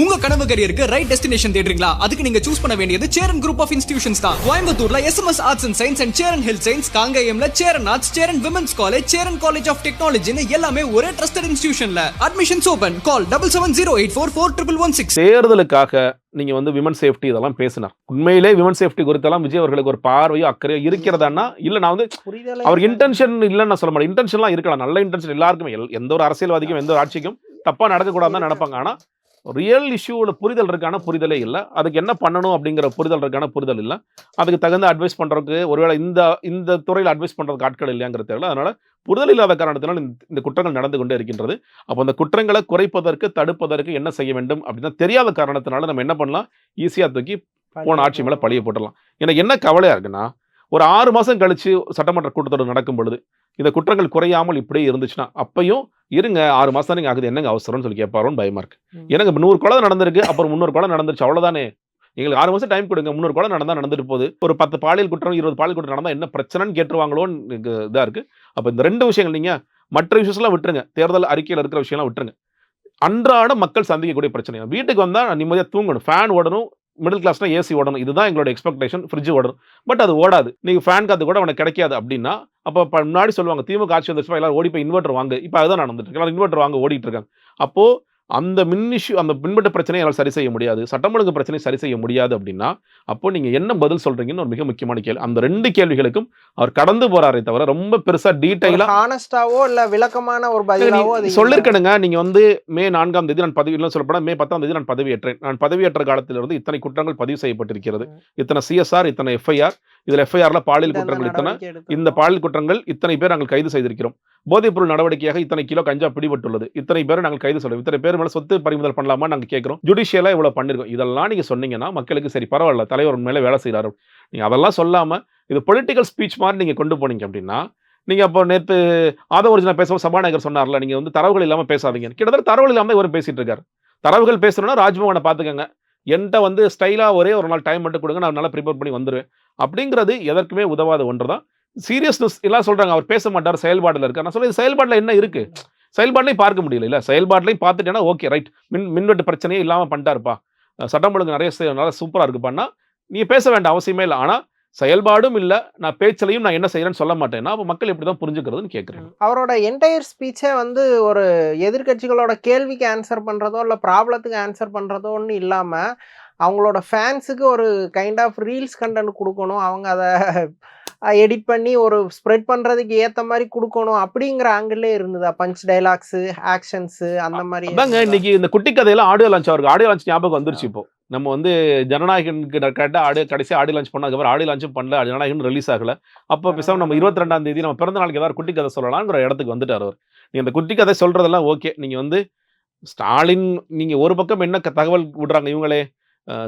உங்க கனவு கரியருக்கு right destination தேடுறீங்களா? அதுக்கு நீங்க சூஸ் பண்ண வேண்டியது சேரன் குரூப் ஆஃப் இன்ஸ்டிடியூஷன்ஸ் தான். கோயம்புத்தூர்ல SMS arts and science and Cheran health science, காங்கேயம்ல Cheran arts, Cheran women's college, Cheran college of டெக்னாலஜின்னு எல்லாமே ஒரே ட்ரஸ்டட் இன்ஸ்டிடியூஷன்ல. Admissions open. கால் 7708441116. தேர்தலுக்காக நீங்க வந்து விமன் சேஃப்டி இதெல்லாம் பேசினார். உண்மையிலே விமன் சேஃப்டி குறித்தெல்லாம் விஜய் அவர்களுக்கு ஒரு பார்வையோ அக்கறையோ இருக்கிறதானா? இல்ல நான் வந்து அவர் இன்டென்ஷன் இல்லைன்னு நான் சொல்ல மாட்டேன். இன்டென்ஷன்லாம் இருக்கலாம், நல்ல இன்டென்ஷன் எல்லாருக்குமே, எந்த ஒரு அரசியல்வாதிக்கும் எந்த ஒரு ஆட்சிக்கும் தப்பா நடக்கக்கூடாதுன்னு நினைப்பாங்க. ஆனா ரியல் இஷ்யூவில் புரிதல் இருக்கான புரிதலே இல்லை. அதுக்கு என்ன பண்ணணும் அப்படிங்கிற புரிதல் இருக்கான புரிதல் இல்லை. அதுக்கு தகுந்த அட்வைஸ் பண்ணுறதுக்கு ஒருவேளை இந்த துறையில் அட்வைஸ் பண்ணுறதுக்கு ஆட்கள் இல்லையாங்கிற தெரியல. அதனால் புரிதல் இல்லாத காரணத்தினால் இந்த குற்றங்கள் நடந்து கொண்டே இருக்கின்றது. அப்போ அந்த குற்றங்களை குறைப்பதற்கு தடுப்பதற்கு என்ன செய்ய வேண்டும் அப்படின்னா தெரியாத காரணத்தினால நம்ம என்ன பண்ணலாம், ஈஸியாக தூக்கி போன ஆட்சி மேலே பழிய போட்டுடலாம். எனக்கு என்ன கவலையாக இருக்குன்னா, ஒரு 6 மாதம் கழித்து சட்டமன்ற கூட்டத்தொடர் நடக்கும் பொழுது இந்த குற்றங்கள் குறையாமல் இப்படியே இருந்துச்சுன்னா அப்பையும் இருங்க 6 மாதம் நீங்கள் ஆகுது, என்னங்க அவசரம்னு சொல்லி கேட்பாரோன்னு பயமா இருக்கு. எனக்கு 100 கொலை நடந்திருக்கு, அப்புறம் 300 கொலை நடந்துருச்சு, அவ்வளோதானே. எங்களுக்கு 6 மாதம் டைம் கொடுங்க, 300 கொலை நடந்துட்டு போகுது, ஒரு 10 பாலியல் குற்றம் 20 பாலியல் குற்றம் நடந்தால் என்ன பிரச்சனைன்னு கேட்டுருவாங்களோன்னு இதாக இருக்குது. அப்போ இந்த 2 விஷயங்கள் நீங்கள் மற்ற விஷயம்லாம் விட்டுருங்க, தேர்தல் அறிக்கையில் இருக்கிற விஷயம்லாம் விட்டுருங்க. அன்றாட மக்கள் சந்திக்கக்கூடிய பிரச்சனை. வீட்டுக்கு வந்தால் நிம்மதியாக தூங்கணும், ஃபேன் ஓடணும், மிடில் கிளாஸ்னா ஏசி ஓடணும், இதுதான் எங்களோட எக்ஸ்பெக்டேஷன். ஃப்ரிட்ஜ் ஓடணும், பட் அது ஓடாது. நீங்கள் ஃபேன் காத்து கூட உனக்கு கிடைக்காது அப்படின்னா அப்போ முன்னாடி சொல்லுவாங்க திமுக ஆட்சி வந்துச்சுன்னா எல்லாரும் ஓடி போய் இன்வெர்டர் வாங்க. இப்போ அதுதான் நடந்துட்டு இருக்கு, எல்லாரும் இன்வெர்டர் வாங்க ஓடிட்டு இருக்காங்க. அப்போ அந்த மின் இஷ்யூ, அந்த மின்வெட்டு பிரச்சனையை எல்லாம் சரி செய்ய முடியாது, சட்டம் ஒழுங்கு பிரச்சனையை சரி செய்ய முடியாது அப்படின்னா அப்போ நீங்க என்ன பதில் சொல்றீங்கன்னு ஒரு மிக முக்கியமான கேள்வி. அந்த 2 கேள்விகளுக்கும் அவர் கடந்து போறாரே தவிர ரொம்ப பெருசா டீடைலா ஹானஸ்டாவோ இல்ல விளக்கமான ஒரு பதிலாவோ சொல்லிருக்கணுங்க. நீங்க வந்து மே 4ஆம் தேதி நான் பதவி இல்லை சொல்லப்பட மே 10ஆம் தேதி நான் பதவியேற்றேன். நான் பதவியேற்ற காலத்திலிருந்து இத்தனை குற்றங்கள் பதிவு செய்யப்பட்டிருக்கிறது, இத்தனை CSR, இத்தனை FIR, இதுல FIRல பாலியல் குற்றங்கள் இத்தனை, இந்த பாலியல் குற்றங்கள் இத்தனை பேர் நாங்கள் கைது செய்திருக்கிறோம், போதைப்பொருள் நடவடிக்கையாக இத்தனை கிலோ கஞ்சா பிடிபட்டுள்ளது, இத்தனை பேர் நாங்கள் கைது செய்யறோம், இத்தனை பேர் மேல சொத்து பறிமுதல் பண்ணலாமா நாங்க கேட்கிறோம், ஜுடிஷியலா இவ்வளவு பண்ணிருக்கோம். இதெல்லாம் நீங்க சொன்னீங்கன்னா மக்களுக்கு சரி பரவாயில்ல, தலைவர் மேல வேலை செய்யறாரு. நீங்க அதெல்லாம் சொல்லாம இது பொலிட்டிக்கல் ஸ்பீச் மாதிரி நீங்க கொண்டு போனீங்க அப்படின்னா, நீங்க அப்போ நேற்று ஆதவர்ஜனா பேசும்போது சபாநாயகர் சொன்னார்ல, நீங்க வந்து தரவுகள் இல்லாம பேசாதீங்க. கிட்டத்தட்ட தரவுகள் இல்லாம இவர் பேசிட்டு இருக்காரு. தரவுகள் பேசணும்னா ராஜ்பவனை பாத்துக்கங்க, என்கிட்ட வந்து ஸ்டைலா ஒரே ஒரு நாள் டைம் மட்டும் கொடுங்க, நான் நல்லா ப்ரிப்பேர் பண்ணி வந்துருவேன் அப்படிங்கிறது எதற்குமே உதவாத ஒன்றுதான். சீரியஸ்னஸ் எல்லாம் சொல்றாங்க, அவர் பேச மாட்டார், செயல்பாடுல இருக்கு. நான் சொல்ல செயல்பாடுல என்ன இருக்கு, செயல்பாட்லையும் பார்க்க முடியல. இல்ல செயல்பாட்லையும் பார்த்துட்டேன்னா ஓகே ரைட், மின்வெட்டு பிரச்சனையே இல்லாம பண்ணிட்டாருப்பா, சட்டம் ஒழுங்கு நிறைய சூப்பரா இருக்குப்பான்னா நீ பேச வேண்டிய அவசியமே இல்லை. ஆனா செயல்பாடும் இல்ல, நான் பேச்சலையும் நான் என்ன செய்யறேன்னு சொல்ல மாட்டேன்னா அப்ப மக்கள் எப்படிதான் புரிஞ்சுக்கிறதுன்னு கேட்கிறேன். அவரோட என்டையர் ஸ்பீச்சே வந்து ஒரு எதிர்கட்சிகளோட கேள்விக்கு ஆன்சர் பண்றதோ இல்ல ப்ராப்ளத்துக்கு ஆன்சர் பண்றதோன்னு இல்லாம அவங்களோட ஃபேன்ஸுக்கு ஒரு கைண்ட் ஆஃப் ரீல்ஸ் கண்டென்ட் கொடுக்கணும், அவங்க அதை எடிட் பண்ணி ஒரு ஸ்ப்ரெட் பண்றதுக்கு ஏத்த மாதிரி கொடுக்கணும் அப்படிங்கிற ஆங்கிள் இருந்ததா? பஞ்ச் டைலாக்ஸ், ஆக்ஷன்ஸ் அந்த மாதிரி அதாங்க. இன்னைக்கு இந்த குட்டி கதையெல்லாம் ஆடியோ லான்ச், அவருக்கு ஆடியோ லான்ச் ஞாபகம் வந்துருச்சு. இப்போ நம்ம வந்து ஜனநாயகனுக்கு கரெக்டாக கடைசி ஆடியோ லான்ச் பண்ணதுக்கப்புறம் ஆடியோ லான்ச்சும் பண்ணல, ஜனநாயகன் ரிலீஸ் ஆகல. அப்போ பேசாம நம்ம 22ஆம் தேதி நம்ம பிறந்த நாளைக்கு ஏதாவது குட்டி கதை சொல்லலாம்ங்கிற இடத்துக்கு வந்துட்டார் அவர். நீங்க அந்த குட்டி கதை சொல்றதெல்லாம் ஓகே, நீங்க வந்து ஸ்டாலின், நீங்க ஒரு பக்கம் என்ன தகவல் விடுறாங்க இவங்களே,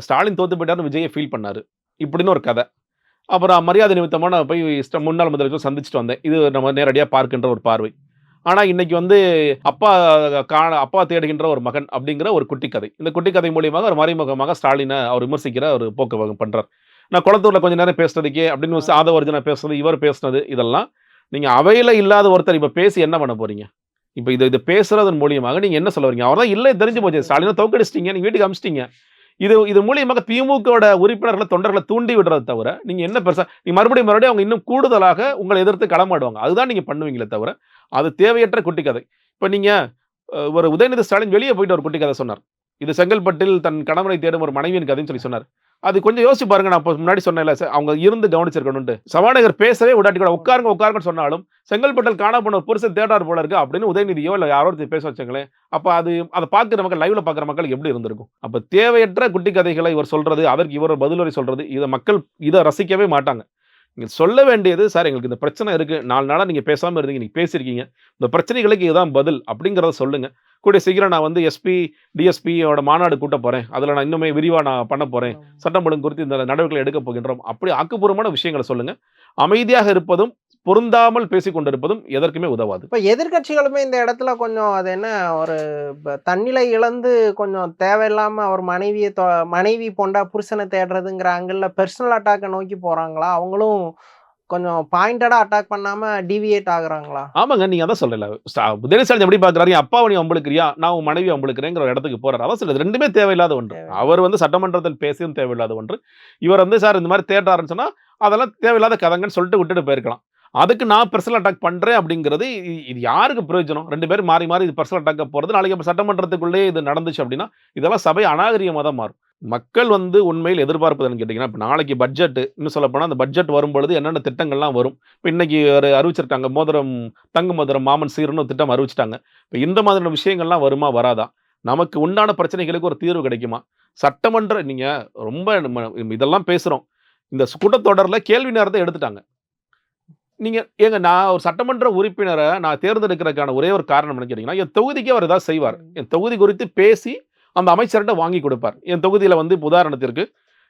ஸ்டாலின் தோத்து போயிட்டாருன்னு விஜயை ஃபீல் பண்ணாரு இப்படின்னு ஒரு கதை. அப்புறம் மரியாதை நிமித்தமான போய் முன்னாள் முதலமைச்சர் சந்திச்சுட்டு வந்தேன், இது நம்ம நேரடியாக பார்க்கின்ற ஒரு பார்வை. ஆனால் இன்னைக்கு வந்து அப்பா தேடுகின்ற ஒரு மகன் அப்படிங்கிற ஒரு குட்டி கதை. இந்த குட்டி கதை மூலியமாக ஒரு மறைமுகமாக ஸ்டாலினை அவர் விமர்சிக்கிற ஒரு போக்கு பண்றார். நான் குளத்தூர்ல கொஞ்ச நேரம் பேசுறதுக்கே அப்படின்னு ஆதவர்ஜனா பேசுறது, இவர் பேசுனது, இதெல்லாம் நீங்க அவையில இல்லாத ஒருத்தர் இப்ப பேசி என்ன பண்ண போறீங்க? இப்ப இது பேசுறதன் மூலியமாக நீங்க என்ன சொல்ல வரீங்க? அவர் தான் இல்லை தெரிஞ்சு போச்சு, ஸ்டாலினை தோக்கடிச்சிட்டீங்க, நீங்க வீட்டுக்கு அமிச்சிட்டீங்க. இது மூலியமாக திமுக உறுப்பினர்களை தொண்டர்களை தூண்டி விடுறதை தவிர நீங்க என்ன பெருசா, நீங்க மறுபடியும் அவங்க இன்னும் கூடுதலாக உங்களை எதிர்த்து களமாடுவாங்க, அதுதான் நீங்க பண்ணுவீங்களே தவிர அது தேவையற்ற குட்டி கதை. இப்ப நீங்க ஒரு உதயநிதி ஸ்டாலின் வெளியே போயிட்டு ஒரு குட்டி கதை சொன்னார், இது செங்கல்பட்டில் தன் கணவனை தேடும் ஒரு மனைவியின் கதைன்னு சொல்லி சொன்னார். அது கொஞ்சம் யோசிச்சு பாருங்க. நான் முன்னாடி சொன்னேன்ல, அவங்க இருந்து கவனிச்சிருக்கணும்னு. சபாநாயகர் பேசவே விடாட்டி கூட உட்காருங்கன்னு சொன்னாலும் செங்கல்பட்டில் காண போன ஒரு புருஷன் தேடார் போல இருக்கு அப்படின்னு உதயநிதியோ இல்லை யாரோ பேச வச்சாங்களே, அப்ப அதை பார்க்குற மக்கள், லைவ்ல பார்க்குற மக்களுக்கு எப்படி இருந்திருக்கும்? அப்ப தேவையற்ற குட்டி கதைகளை இவர் சொல்றது, அதற்கு இவர் பதிலுரை சொல்றது, இதை மக்கள் இதை ரசிக்கவே மாட்டாங்க. நீங்க சொல்ல வேண்டியது, சார் எங்களுக்கு இந்த பிரச்சனை இருக்கு, 4 நாளா நீங்க பேசாம இருந்தீங்க, நீங்க பேசியிருக்கீங்க, இந்த பிரச்சனைகளுக்கு இதுதான் பதில் அப்படிங்கிறத சொல்லுங்க. கூடிய சீக்கிரம் நான் வந்து DSPயோட மாநாடு கூட்ட போறேன், அதுல நான் இன்னுமே விரிவா நான் பண்ண போறேன், சட்டம் ஒழுங்கு குறித்து இந்த நடவடிக்கைகளை எடுக்க போகின்றோம், அப்படி ஆக்கப்பூர்வமான விஷயங்களை சொல்லுங்க. அமைதியாக இருப்பதும் பொருந்தாமல் பேசிக் கொண்டிருப்பதும் எதற்குமே உதவாது. இப்ப எதிர்கட்சிகளுமே இந்த இடத்துல கொஞ்சம் அது என்ன ஒரு தன்னிலை இழந்து கொஞ்சம் தேவையில்லாம அவர் மனைவி பொண்டா புருஷனை தேடுறதுங்கிற ஆங்கிள் பெர்சனல் அட்டாக்கை நோக்கி போறாங்களா? அவங்களும் கொஞ்சம் பாயிண்டடா அட்டாக் பண்ணாம டிவியேட் ஆகுறாங்களா? ஆமாங்க, நீங்க அதான் சொல்லல. உதயநிதி ஸ்டாலின் எப்படி பார்க்குறாரு, என் அப்பாவை நீ வம்பிழுக்கிறியா, நான் உன் மனைவி வம்பிழுக்கிறேங்கிற ஒரு இடத்துக்கு போறாரு. அதான் சொல்றது, 2மே தேவையில்லாத ஒன்று. அவர் வந்து சட்டமன்றத்தில் பேசியும் தேவையில்லாத ஒன்று. இவர் வந்து சார் இந்த மாதிரி தேடுறாருன்னு சொன்னா, அதெல்லாம் தேவையில்லாத கதைங்கன்னு சொல்லிட்டு விட்டுட்டு போயிருக்கலாம். அதுக்கு நான் பெர்சனல் அட்டாக் பண்றேன் அப்படிங்கிறது இது யாருக்கு பிரயோஜனம்? 2 பேரும் மாறி மாறி இது பெர்சனல் அட்டாக்க போறது, நாளைக்கு அப்ப சட்டமன்றத்துக்குள்ளே இது நடந்துச்சு அப்படின்னா, இதெல்லாம் சபை அநாகரிகமா தான் மாறும். மக்கள் வந்து உண்மையில் எதிர்பார்ப்பது என்னன்னு கேட்டீங்கன்னா, இப்ப நாளைக்கு பட்ஜெட், இன்னும் சொல்லப்போனா அந்த பட்ஜெட் வரும்பொழுது என்னென்ன திட்டங்கள்லாம் வரும். இப்ப இன்னைக்கு ஒரு அறிவிச்சிருக்காங்க, மோதிரம், தங்க மோதிரம் மாமன் சீர்ன்னு ஒரு திட்டம் அறிவிச்சுட்டாங்க. இப்ப இந்த மாதிரியான விஷயங்கள்லாம் வருமா, வராதா? நமக்கு உண்டான பிரச்சனைகளுக்கு ஒரு தீர்வு கிடைக்குமா? சட்டமன்ற நீங்க ரொம்ப இதெல்லாம் பேசுறோம். இந்த கூட்டத்தொடர்ல கேள்வி நேரத்தை எடுத்துட்டாங்க. நீங்க ஏங்க நான் ஒரு சட்டமன்ற உறுப்பினர நான் தேர்ந்தெடுக்கிறதுக்கான ஒரே ஒரு காரணம் என்னன்னு கேட்டீங்கன்னா, என் தொகுதிக்கு அவர் ஏதாவது செய்வார். என் தொகுதி குறித்து பேசி அந்த அமைச்சர்ட்ட வாங்கி கொடுப்பார். என் தொகுதியில வந்து இப்ப உதாரணத்திற்கு,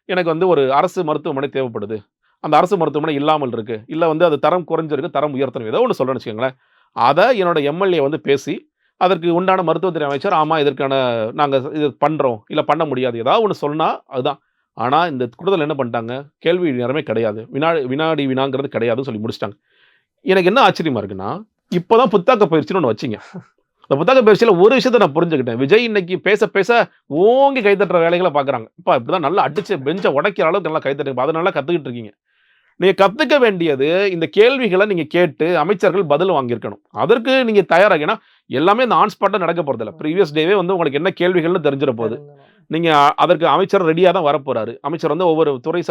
எனக்கு வந்து ஒரு அரசு மருத்துவமனை தேவைப்படுது. அந்த அரசு மருத்துவமனை இல்லாமல் இருக்கு. இல்ல வந்து அது தரம் குறைஞ்சிருக்கு, தரம் உயர்த்தணும். ஏதோ ஒண்ணு சொல்றேன்னு வச்சுக்கோங்களேன். அத என்னோட எம்எல்ஏ வந்து பேசி, அதற்கு உண்டான மருத்துவத்துறை அமைச்சர், ஆமா இதற்கான நாங்க இது பண்றோம். இல்ல பண்ண முடியாது. ஏதாவது ஒண்ணு சொன்னா அதுதான். ஆனா இந்த கூட்டத்துல என்ன பண்ணிட்டாங்க, கேள்வி நேரமே கிடையாது. வினாடி வினாங்கிறது கிடையாதுன்னு சொல்லி முடிச்சுட்டாங்க. எனக்கு என்ன ஆச்சரியமா இருக்குன்னா, இப்பதான் புத்தாக்க பயிற்சின்னு ஒண்ணு வச்சீங்க. அந்த புத்தக பயிற்சியில ஒரு விஷயத்த நான் புரிஞ்சுக்கிட்டேன். விஜய் இன்னைக்கு பேச பேச ஓங்கி கைத்தட்டுற வேலைகள பார்க்குறாங்க. அப்பா இப்படிதான் நல்லா அடிச்சு பெஞ்ச உடைக்கிற அளவுக்கு நல்லா கைத்தட்டு, அத நல்லா கத்துக்கிட்டு இருக்கீங்க. நீங்க கத்துக்க வேண்டியது இந்த கேள்விகள நீங்க கேட்டு அமைச்சர்கள் பதில் வாங்கியிருக்கணும். அதற்கு நீங்க தயாராக, ஏன்னா எல்லாமே இந்த ஆன் ஸ்பாட்ல நடக்க போறதில்ல. ப்ரீவியஸ் டேவே வந்து உங்களுக்கு என்ன கேள்விகள்னு தெரிஞ்சிட போகுது. நீங்க அதற்கு அமைச்சர் ரெடியா தான் வரப்போறாரு. அமைச்சர் வந்து ஒவ்வொரு துறை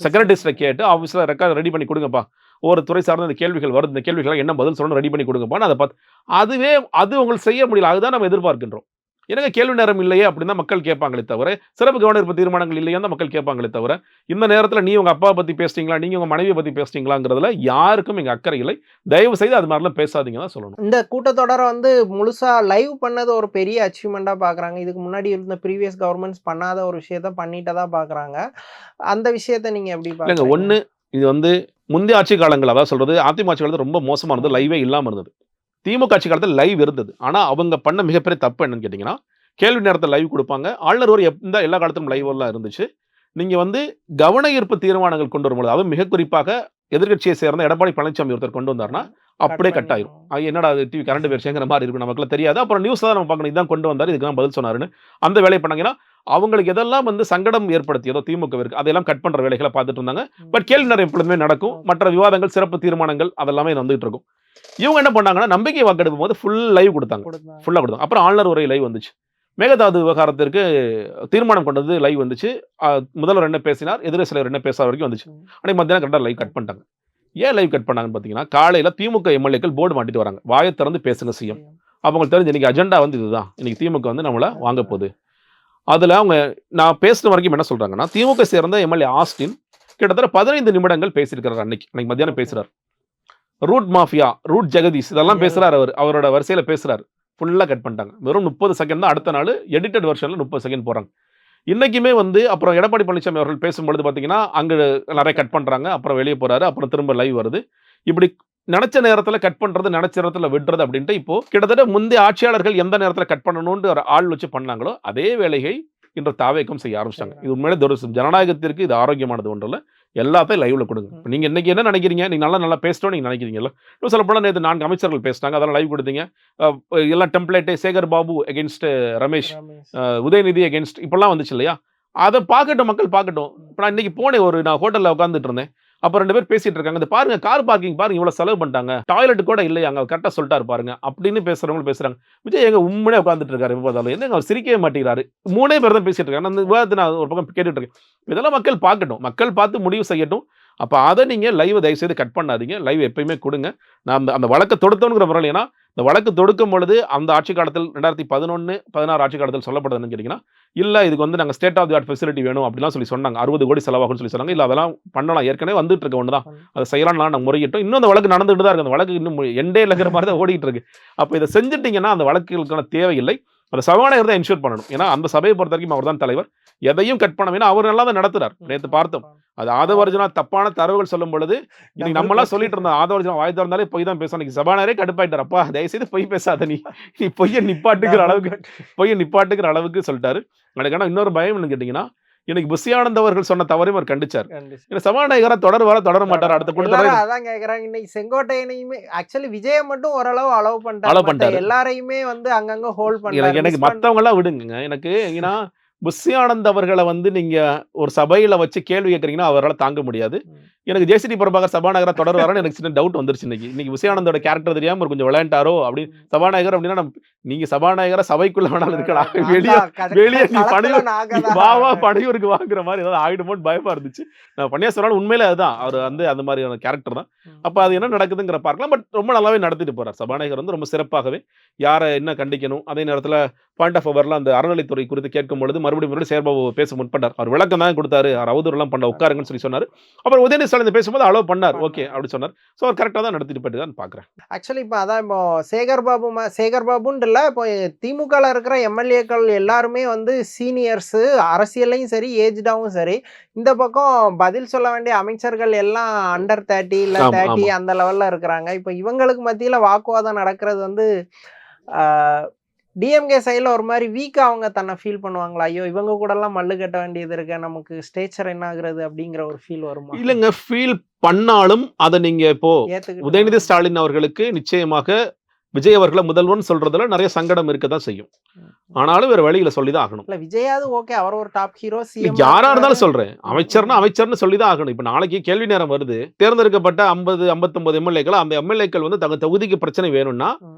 செக்ரட்டரிஸ்ட்ட கேட்டு ஆஃபீஸ்ல ரெக்கார்ட் ரெடி பண்ணி குடுங்கப்பா. ஒவ்வொரு துறை சார்ந்த இந்த கேள்விகள் வருது. இந்த கேள்விகளுக்கு என்ன பதில் சொல்லணும் ரெடி பண்ணி குடுங்கப்பான்னு அத பார்த்து அதுவே அது உங்களுக்கு செய்ய முடியல. அதுதான் நம்ம எதிர்பார்க்கின்றோம். என்னங்க கேள்வி நேரம் இல்லையே அப்படின்னு தான் மக்கள் கேட்பாங்களே தவிர, சிறப்பு கவனஈர்ப்பு தீர்மானங்கள் இல்லையான்னு தான் மக்கள் கேட்பாங்களே தவிர, இந்த நேரத்துல நீ உங்க அப்பாவ பத்தி பேசுனீங்களா? நீங்க உங்க மனைவிய பத்தி பேசுனீங்களாங்கிறதுல யாருக்கும் இங்க அக்கறை இல்லை. தயவு செய்து அது மாரிலாம் பேசாதீங்கன்னு தான் சொல்லணும். இந்த கூட்டத்தொடர வந்து முழுசா லைவ் பண்ணது ஒரு பெரிய அச்சீவ்மெண்ட்டா பார்க்குறாங்க. இதுக்கு முன்னாடி இருந்த ப்ரீவியஸ் கவர்மெண்ட்ஸ் பண்ணாத ஒரு விஷயத்த பண்ணிட்டதா பார்க்குறாங்க. அந்த விஷயத்த நீங்க எப்படி இல்லங்க, பார்க்குறீங்க? ஒண்ணு இது வந்து முந்தைய ஆட்சி காலங்கள், அதான் சொல்றது, அதிமுக ஆட்சி காலத்துல ரொம்ப மோசமா இருந்தது. லைவே இல்லாம இருந்தது. திமுக ஆட்சி காலத்துல லைவ் இருந்தது. ஆனா அவங்க பண்ண மிகப்பெரிய தப்பு என்னன்னு கேட்டீங்கன்னா, கேள்வி நேரத்துல லைவ் குடுப்பாங்க. ஆளுநர் ஒரு எல்லா காலத்திலும் லைவ் எல்லாம் இருந்துச்சு. நீங்க வந்து கவன ஈர்ப்பு தீர்மானங்கள் கொண்டு வரும்பொழுது, அதுவும் மிக குறிப்பாக எதிர்க்கட்சியை சேர்ந்த எடப்பாடி பழனிசாமி ஒருத்தர் கொண்டு வந்தாருன்னா, அப்படியே கட் ஆயிரும். என்னடா அது டிவி கரண்ட் போயிருச்சுங்கிற மாரி இருக்கும். நமக்குலாம் தெரியாது. அப்புறம் நியூஸ் தான் நம்ம பார்க்கணும். இதான் கொண்டு வந்தாரு, இதுக்கு தான் பதில் சொன்னாருன்னு அந்த வேலைய பண்ணாங்கன்னா, அவங்களுக்கு எதெல்லாம் வந்து சங்கடம் ஏற்படுத்தியதோ திமுகவிற்கு அதெல்லாம் கட் பண்ற வேலைகள பார்த்துட்டு இருந்தாங்க. பட் கேள்வி நேரம் எப்பொழுதுமே நடக்கும். மற்ற விவாதங்கள், சிறப்பு தீர்மானங்கள் அதெல்லாமே வந்துட்டு இருக்கும். இவங்க என்ன பண்ணாங்கன்னா, நம்பிக்கை வாக்கெடுக்கும் போது ஃபுல் லைவ் குடுத்தாங்க. ஃபுல்லா குடுத்தாங்க. அப்புறம் ஆளுநர் உரை லைவ் வந்துச்சு. மேகதாது விவகாரத்திற்கு தீர்மானம் கொண்டது லைவ் வந்துச்சு. முதல்வர் என்ன பேசினார், எதிர்க்கட்சியினர் என்ன பேசாத வரைக்கும் வந்துச்சு. அன்னைக்கு மத்தியானம் கரெக்ட்டா லைவ் கட் பண்ணிட்டாங்க. ஏன் லைவ் கட் பண்ணாங்கன்னு பார்த்தீங்கன்னா, காலையில திமுக எம்எல்ஏக்கள் போர்டு மாட்டிட்டு வராங்க. வாய திறந்து பேசுங்க சிஎம். அப்ப உங்களுக்கு தெரிஞ்சு இன்னைக்கு அஜெண்டா வந்து இதுதான். இன்னைக்கு திமுக வந்து நம்மள வாங்க போகுது. அதுல அவங்க நான் பேசுன வரைக்கும் என்ன சொல்றாங்கன்னா, திமுக சேர்ந்த எம்எல்ஏ ஆஸ்டின் கிட்டத்தட்ட 15 நிமிடங்கள் பேசியிருக்கிறார் அன்னைக்கு மத்தியானம் பேசுறாரு. ரூட் மாஃபியா, ரூட் ஜெகதீஷ் இதெல்லாம் பேசுறாரு அவரு. அவரோட வரிசையில பேசுறாரு. ஃபுல்லா கட் பண்ணிட்டாங்க. வெறும் 30 செகண்ட் தான். அடுத்த நாள் எடிட்டட் வெர்ஷன்ல 30 செகண்ட் போடுறாங்க. இன்னைக்குமே வந்து அப்புறம் எடப்பாடி பழனிசாமி அவர்கள் பேசும்பொழுது பார்த்தீங்கன்னா, அங்க நிறைய கட் பண்றாங்க. அப்புறம் வெளிய போறாரு. அப்புறம் திரும்ப லைவ் வருது. இப்படி நெனச்ச நேரத்துல கட் பண்றது, நெனச்ச நேரத்துல விடுறது அப்படின்ட்டு இப்போ கிட்டத்தட்ட முந்தைய ஆட்சியாளர்கள் எந்த நேரத்துல கட் பண்ணணும்னு ஒரு ஆள் வச்சு பண்ணாங்களோ, அதே வேலையை இன்று தாவேக்கம் செய்ய ஆரம்பிச்சிட்டாங்க. இது உண்மையிலே துரதிர்ஷ்டம். ஜனநாயகத்திற்கு இது ஆரோக்கியமானது ஒன்றல்ல. எல்லாத்தையும் லைவ்ல கொடுங்க. இப்ப நீங்க இன்னைக்கு என்ன நினைக்கிறீங்க? நீங்க நல்லா பேசிட்டோம் நீங்க நினைக்கிறீங்கல்ல. இன்னும் சொல்லப்போனா நேத்து 4 அமைச்சர்கள் பேசினாங்க. அதெல்லாம் லைவ் கொடுத்தீங்க. எல்லாம் template Sekar Babu against Ramesh, Udhayanidhi against இப்பெல்லாம் வந்துச்சு இல்லையா? அத பார்க்கட்டும், மக்கள் பார்க்கட்டும். இப்ப நான் இன்னைக்கு போனேன், நான் ஹோட்டல்ல உட்கார்ந்துட்டு இருந்தேன். அப்ப 2 பேர் பேசிட்டு இருக்காங்க. இந்த பாருங்க கார் பார்க்கிங் பாருங்க இவ்வளவு செலவு பண்ணிட்டாங்க. டாய்லெட் கூட இல்லையாங்க. கரெக்ட்டா சொல்லிட்டாரு பாருங்க. அப்படின்னு பேசுறவங்க பேசுறாங்க. விஜய் எங்க உம்முனே உட்கார்ந்துட்டு இருக்காரு. எப்ப பார்த்தாலும் என்னங்க அவர் சிரிக்கவே மாட்டேங்கிறாரு. 3 பேர் தான் பேசிட்டு இருக்காங்க. அந்த விவாதத்தை நான் ஒரு பக்கம் கேட்டுட்டு இருக்கேன். இதெல்லாம் மக்கள் பார்க்கட்டும். மக்கள் பார்த்து முடிவு செய்யட்டும். அப்ப அத நீங்க லைவ் தயவு செய்து கட் பண்ணாதீங்க. லைவ் எப்பயுமே கொடுங்க. நான் அந்த வழக்க தொடுத்தவனுங்கிற முறையில், ஏன்னா இந்த வழக்கு தொடுக்கும் பொழுது அந்த ஆட்சி காலத்தில் 2011, 16 ஆட்சி காலத்தில் சொல்லப்பட்டது என்னன்னு கேட்டீங்கன்னா, இல்ல இதுக்கு வந்து நாங்க state of the art facility வேணும் அப்படிலாம் சொல்லி சொன்னாங்க. 60 கோடி செலவாகும்னு சொல்லி சொன்னாங்க. இல்ல அதெல்லாம் பண்ணலாம். ஏற்கனவே வந்துட்டு இருக்க ஒண்ணுதான். அதை செய்யலாம்னு நான் முறையிட்டோம். இன்னும் அந்த வழக்கு நடந்துட்டு தான் இருக்கு. அந்த வழக்கு இன்னும் எண்டே இல்லைங்கிற மாதிரி தான் ஓடிட்டு இருக்கு. அப்ப இதை செஞ்சுட்டீங்கன்னா அந்த வழக்குகளுக்கான தேவையில்லை. அந்த சபாநாயகர் தான் என்ஷூர் பண்ணணும். ஏன்னா அந்த சபையை பொறுத்த வரைக்கும் அவர் தான் தலைவர். எதையும் கட் பண்ண வேணா. அவர் நல்லா தான் நடத்துறார். நேற்று பார்த்தோம். அது ஆதவர்ஜனா தப்பான தரவுகள் சொல்லும் பொழுது இன்னைக்கு நம்மளாம் சொல்லிட்டு இருந்தோம், ஆதவர்ஜனா வாய் திறந்தாலே பொய் தான் பேசும். இன்னைக்கு சபாநாயகரே கடுப்பாயிட்டார். அப்பா தயவுசெய்து பொய் பேசாத, நீ பொய்யை நிப்பாட்டுக்கிற அளவுக்கு சொல்லிட்டாரு. எனக்கு இன்னொரு பயம் என்ன கேட்டீங்கன்னா, இன்னைக்கு புஷி ஆனந்த் அவர்கள் சொன்ன தவறையும் அவர் கண்டிச்சார். கண்டிப்பா. ஏன்னா சபாநாயகரா தொடர மாட்டார். அடுத்த கூட்டத்தொடர் எல்லாரும் அதான் கேக்குறாங்க. இன்னைக்கு செங்கோட்டையனையுமே ஆக்சுவலி விஜய மட்டும் ஓரளவு அலோவ் Allow பண்ணிட்டாரு. பண்ணிட்டாரு. எல்லாரையுமே வந்து அங்கங்க ஹோல்ட் எனக்கு பண்ணாரு. எனக்கு மத்தவங்க எல்லாம் விடுங்க. எனக்கு ஏன்னா புஷி ஆனந்த் அவர்களை வந்து நீங்க ஒரு சபையில வச்சு கேள்வி கேட்கறீங்கன்னா அவரால் தாங்க முடியாது. எனக்கு ஜேசிடி பிரபாகர் சபாநாயகரா தொடர்வாரான்னு எனக்கு சின்ன டவுட் வந்துருச்சு இன்னைக்கு புஷி ஆனந்தோட கேரக்டர் தெரியாம கொஞ்சம் விளையாண்டாரோ அப்படின்னு. சபாநாயகர் அப்படின்னா நீங்க சபாநாயகரா சபைக்குள்ள வேணாலும் இருக்கலாம், வெளியே நீ வா படையூருக்கு வாங்குற மாதிரி ஏதாவது ஆயிடுமோன்னு பயமா இருந்துச்சு. நான் பண்ணியா சொன்னாலும் உண்மையில அதுதான் அவர் வந்து அந்த மாதிரியான கேரக்டர் தான். அப்ப அது என்ன நடக்குதுங்கிற பார்க்கலாம். பட் ரொம்ப நல்லாவே நடத்திட்டு போறார் சபாநாயகர் வந்து ரொம்ப சிறப்பாகவே. யாரை என்ன கண்டிக்கணும், அதே நேரத்துல பாயிண்ட் ஆஃப் அவர்ல அந்த அறநிலைத்துறை குறித்து கேட்கும் பொழுது மறுபடியும் சேர்பாபு பேச முற்பட்டார். அவர் விளக்கம் தான் கொடுத்தாரு, அவர் அவதூறு எல்லாம் பண்ண உட்காருங்கன்னு சொல்லி சொன்னாரு. அப்புறம் உதயநிதி ஸ்டாலின் பேசும்போது அலோவ் பண்ணார், ஓகே அப்படி சொன்னார். ஸோ அவர் கரெக்டாக தான் நடத்திட்டு போயிட்டு தான் பார்க்குறேன். ஆக்சுவலி இப்போ அதான் இப்போ சேகர் பாபுன்னு இல்லை, இப்போ திமுகவில் இருக்கிற எம்எல்ஏக்கள் எல்லாருமே வந்து சீனியர்ஸு, அரசியலையும் சரி ஏஜ்டாவும் சரி. இந்த பக்கம் பதில் சொல்ல வேண்டிய அமைச்சர்கள் எல்லாம் அண்டர் 30 இல்லை 30 அந்த லெவலில் இருக்கிறாங்க. இப்போ இவங்களுக்கு மத்தியில் வாக்குவாதம் நடக்கிறது வந்து டிஎம்கே சைடில் ஒரு மாதிரி வீக்காக அவங்க தன்னை ஃபீல் பண்ணுவாங்களா? ஐயோ இவங்க கூடலாம் மல்லு கட்ட வேண்டியது இருக்கு, நமக்கு ஸ்டேச்சர் என்ன ஆகுறது அப்படிங்கிற ஒரு ஃபீல் வருமா? இல்லைங்க, ஃபீல் பண்ணாலும் அதை நீங்க இப்போ உதயநிதி ஸ்டாலின் அவர்களுக்கு நிச்சயமாக விஜய் அவர்களை முதல்வன் சொல்றதுல நிறைய சங்கடம் இருக்கதான் செய்யும். ஆனாலும் வேற வழியில சொல்லிதான் ஆகணும். இல்ல விஜயாவது ஓகே, அவர் ஒரு டாப் ஹீரோ, யாரா இருந்தாலும் சொல்றேன், அமைச்சர்னு சொல்லிதான் ஆகணும். இப்ப நாளைக்கு கேள்வி நேரம் வருது, தேர்ந்தெடுக்கப்பட்ட 50-59 எம்எல்ஏக்கள், அந்த எம்எல்ஏக்கள் வந்து தங்க தொகுதிக்கு பிரச்சனை வேணும்னா